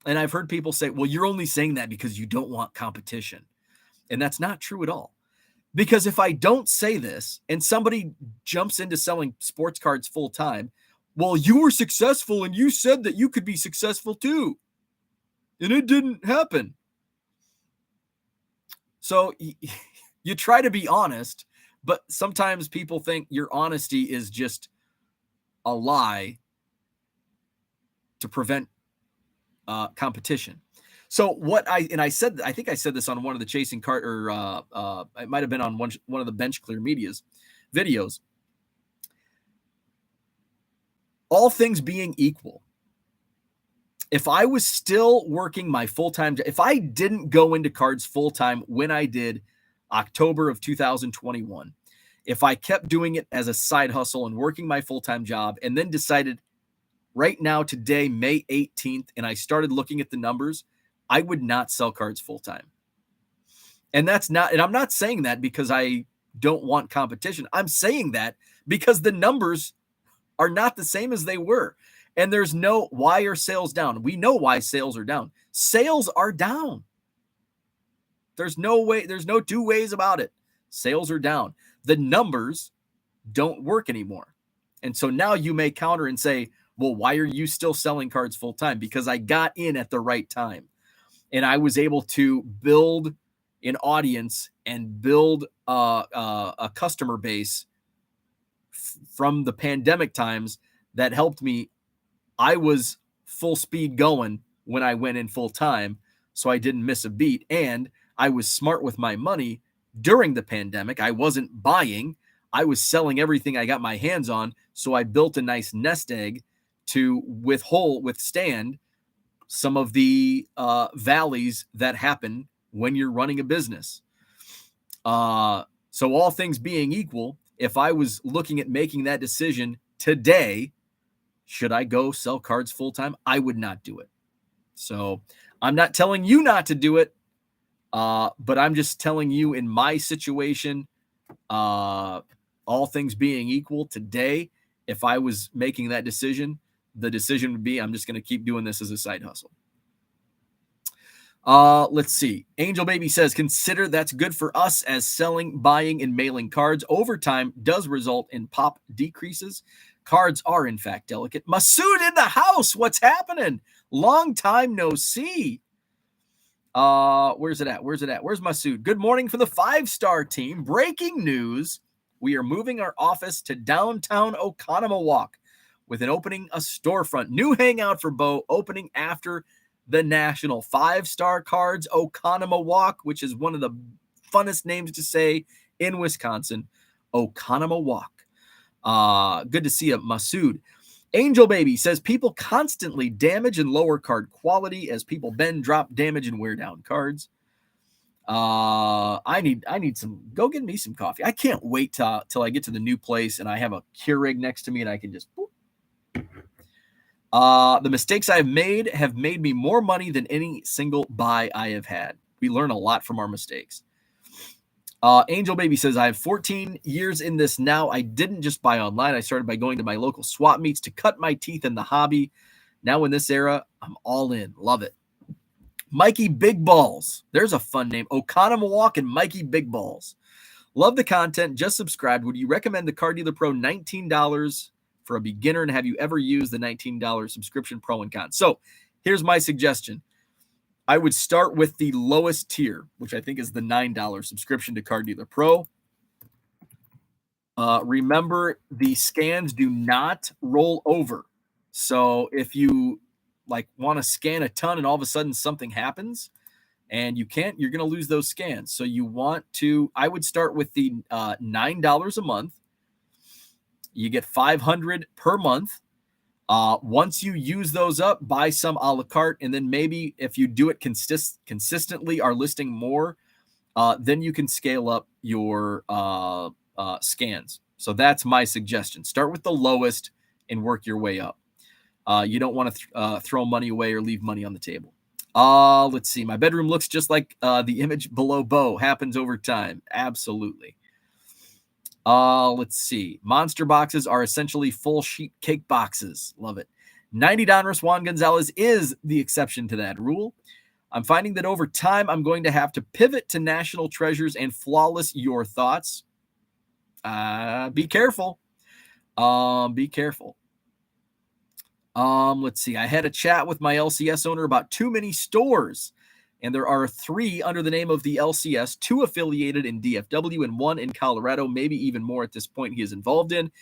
and I've heard people say, well, you're only saying that because you don't want competition. And that's not true at all. Because if I don't say this and somebody jumps into selling sports cards full time, well, you were successful and you said that you could be successful too. And it didn't happen. So you try to be honest, but sometimes people think your honesty is just a lie to prevent competition. So I think I said this on one of the Chasing Card, or it might have been on one of the Bench Clear Media's videos. All things being equal, if I was still working my full-time, if I didn't go into cards full-time when I did October of 2021, if I kept doing it as a side hustle and working my full-time job and then decided right now, today, May 18th, and I started looking at the numbers, I would not sell cards full-time. And I'm not saying that because I don't want competition. I'm saying that because the numbers are not the same as they were. And there's no, why are sales down? We know why sales are down. Sales are down. There's no two ways about it. Sales are down. The numbers don't work anymore. And so now you may counter and say, well, why are you still selling cards full time? Because I got in at the right time. And I was able to build an audience and build a customer base from the pandemic times that helped me. I was full speed going when I went in full time, so I didn't miss a beat. And I was smart with my money during the pandemic. I wasn't buying. I was selling everything I got my hands on. So I built a nice nest egg to withstand some of the valleys that happen when you're running a business. So all things being equal, if I was looking at making that decision today, should I go sell cards full-time? I would not do it. So I'm not telling you not to do it, but I'm just telling you in my situation, all things being equal today, if I was making that decision, the decision would be I'm just going to keep doing this as a side hustle. Let's see. Angel Baby says, consider that's good for us as selling, buying, and mailing cards. Over time does result in pop decreases. Cards are, in fact, delicate. Masood in the house. What's happening? Long time no see. Where's it at? Where's Masood? Good morning for the 5-star team. Breaking news. We are moving our office to downtown Oconomowoc with an opening a storefront. New hangout for Bo opening after the National. 5-star cards, Oconomowoc, which is one of the funnest names to say in Wisconsin. Oconomowoc. Good to see you, Masood. Angel Baby says people constantly damage and lower card quality as people bend, drop, damage, and wear down cards. I need some, go get me some coffee. I can't wait till I get to the new place and I have a Keurig next to me and I can just boop. The mistakes I've made have made me more money than any single buy I have had. We learn a lot from our mistakes. Angel Baby says, I have 14 years in this now. I didn't just buy online. I started by going to my local swap meets to cut my teeth in the hobby. Now in this era, I'm all in. Love it. Mikey Big Balls. There's a fun name. Oconomowoc and Mikey Big Balls. Love the content. Just subscribed. Would you recommend the Card Dealer Pro $19 for a beginner? And have you ever used the $19 subscription pro and con? So here's my suggestion. I would start with the lowest tier, which I think is the $9 subscription to Card Dealer Pro. Remember, the scans do not roll over. So if you like want to scan a ton and all of a sudden something happens and you can't, you're going to lose those scans. So you want to, I would start with the $9 a month. You get 500 per month. Once you use those up, buy some a la carte, and then maybe if you do it consistently, are listing more, then you can scale up your scans. So that's my suggestion. Start with the lowest and work your way up. You don't want to throw money away or leave money on the table. Let's see. My bedroom looks just like the image below Bo. Happens over time. Absolutely. Let's see. Monster boxes are essentially full sheet cake boxes. Love it. 90 Donruss Juan Gonzalez is the exception to that rule. I'm finding that over time, I'm going to have to pivot to national treasures and flawless. Your thoughts? Be careful. Be careful. Let's see. I had a chat with my LCS owner about too many stores, and there are 3 under the name of the LCS, 2 affiliated in DFW and 1 in Colorado, maybe even more at this point he is involved in.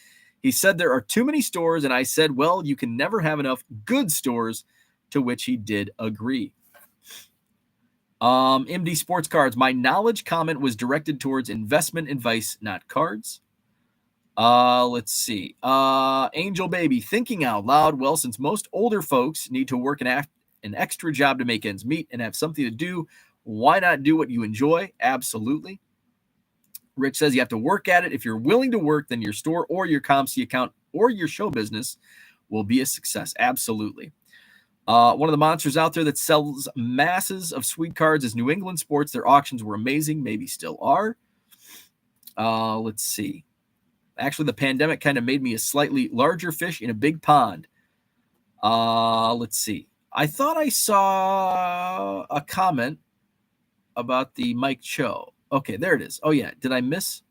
He said there are too many stores, and I said, well, you can never have enough good stores, to which he did agree. MD Sports Cards. My knowledge comment was directed towards investment advice, not cards. Let's see. Angel Baby, thinking out loud. Well, since most older folks need to work an extra job to make ends meet and have something to do, why not do what you enjoy? Absolutely. Rich says you have to work at it. If you're willing to work, then your store or your ComC account or your show business will be a success. Absolutely. One of the monsters out there that sells masses of sweet cards is New England Sports. Their auctions were amazing, maybe still are. Let's see. Actually, the pandemic kind of made me a slightly larger fish in a big pond. Let's see. I thought I saw a comment about the Mike Cho. Okay, there it is. Oh, yeah. Did I miss?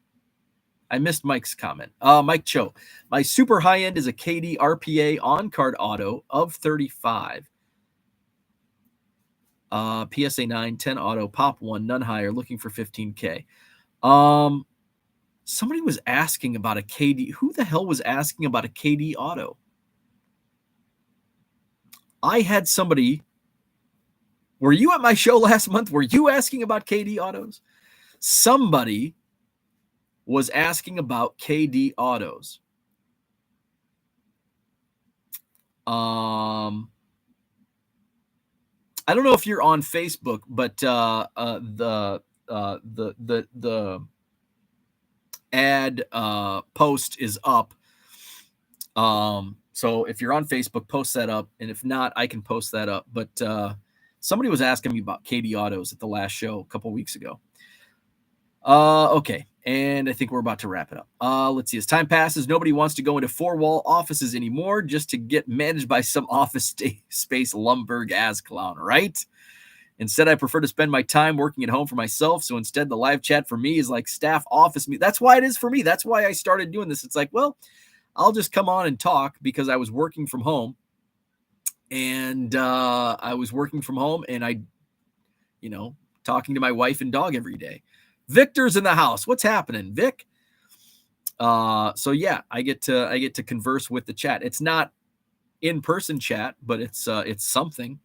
I missed Mike's comment. Mike Cho. My super high end is a KD RPA on-card auto of 35. PSA 9, 10 auto, pop 1, none higher, looking for 15K. Somebody was asking about a KD. Who the hell was asking about a KD auto? I had somebody. Were you at my show last month? Were you asking about KD autos? Somebody was asking about KD autos. I don't know if you're on Facebook, but the ad post is up. So if you're on Facebook, post that up, and if not, I can post that up. But somebody was asking me about KD autos at the last show a couple weeks ago. Okay, and I think we're about to wrap it up. Let's see. As time passes, nobody wants to go into 4-wall offices anymore just to get managed by some office space Lumberg ass clown, right? Instead, I prefer to spend my time working at home for myself. So instead, the live chat for me is like staff office meet. That's why it is for me. That's why I started doing this. It's like, well, I'll just come on and talk because I was working from home. And and I, talking to my wife and dog every day. Victor's in the house. What's happening, Vic? So yeah, I get to converse with the chat. It's not in-person chat, but it's something.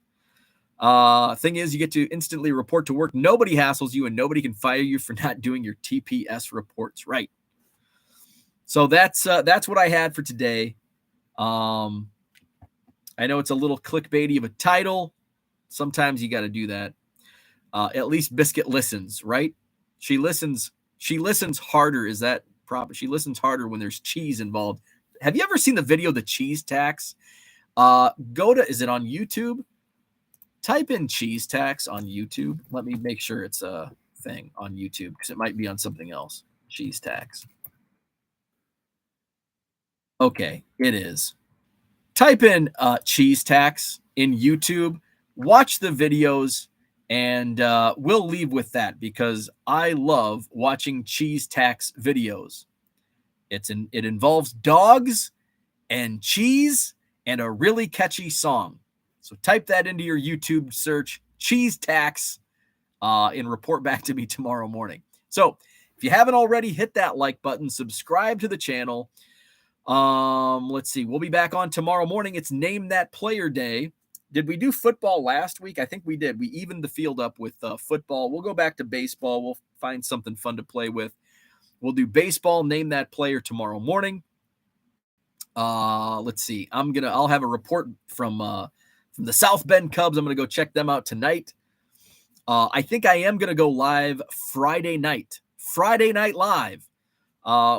Thing is, you get to instantly report to work. Nobody hassles you, and nobody can fire you for not doing your TPS reports right. So that's what I had for today. I know it's a little clickbaity of a title. Sometimes you got to do that. At least Biscuit listens, right? She listens harder. Is that proper? She listens harder when there's cheese involved. Have you ever seen the video, The Cheese Tax? Is it on YouTube? Type in cheese tax on YouTube. Let me make sure it's a thing on YouTube because it might be on something else. Cheese tax. Okay, it is. Type in cheese tax in YouTube. Watch the videos. And we'll leave with that because I love watching cheese tax videos. It involves dogs and cheese and a really catchy song. So type that into your YouTube search, cheese tax, and report back to me tomorrow morning. So If you haven't already, hit that like button, subscribe to the channel. Let's see. We'll be back on tomorrow morning. It's Name That Player Day. Did we do football last week? I think we did. We evened the field up with football. We'll go back to baseball. We'll find something fun to play with. We'll do baseball, Name That Player tomorrow morning. Let's see. I'll have a report from the South Bend Cubs. I'm gonna go check them out tonight. I think I am gonna go live Friday night live,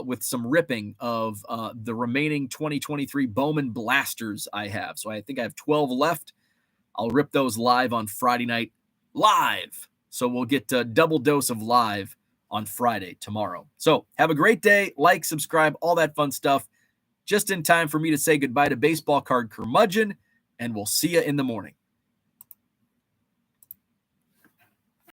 with some ripping of the remaining 2023 Bowman Blasters I have. So I think I have 12 left. I'll rip those live on Friday night live. So we'll get a double dose of live on Friday tomorrow. So have a great day. Like, subscribe, all that fun stuff. Just in time for me to say goodbye to baseball card curmudgeon, and we'll see you in the morning.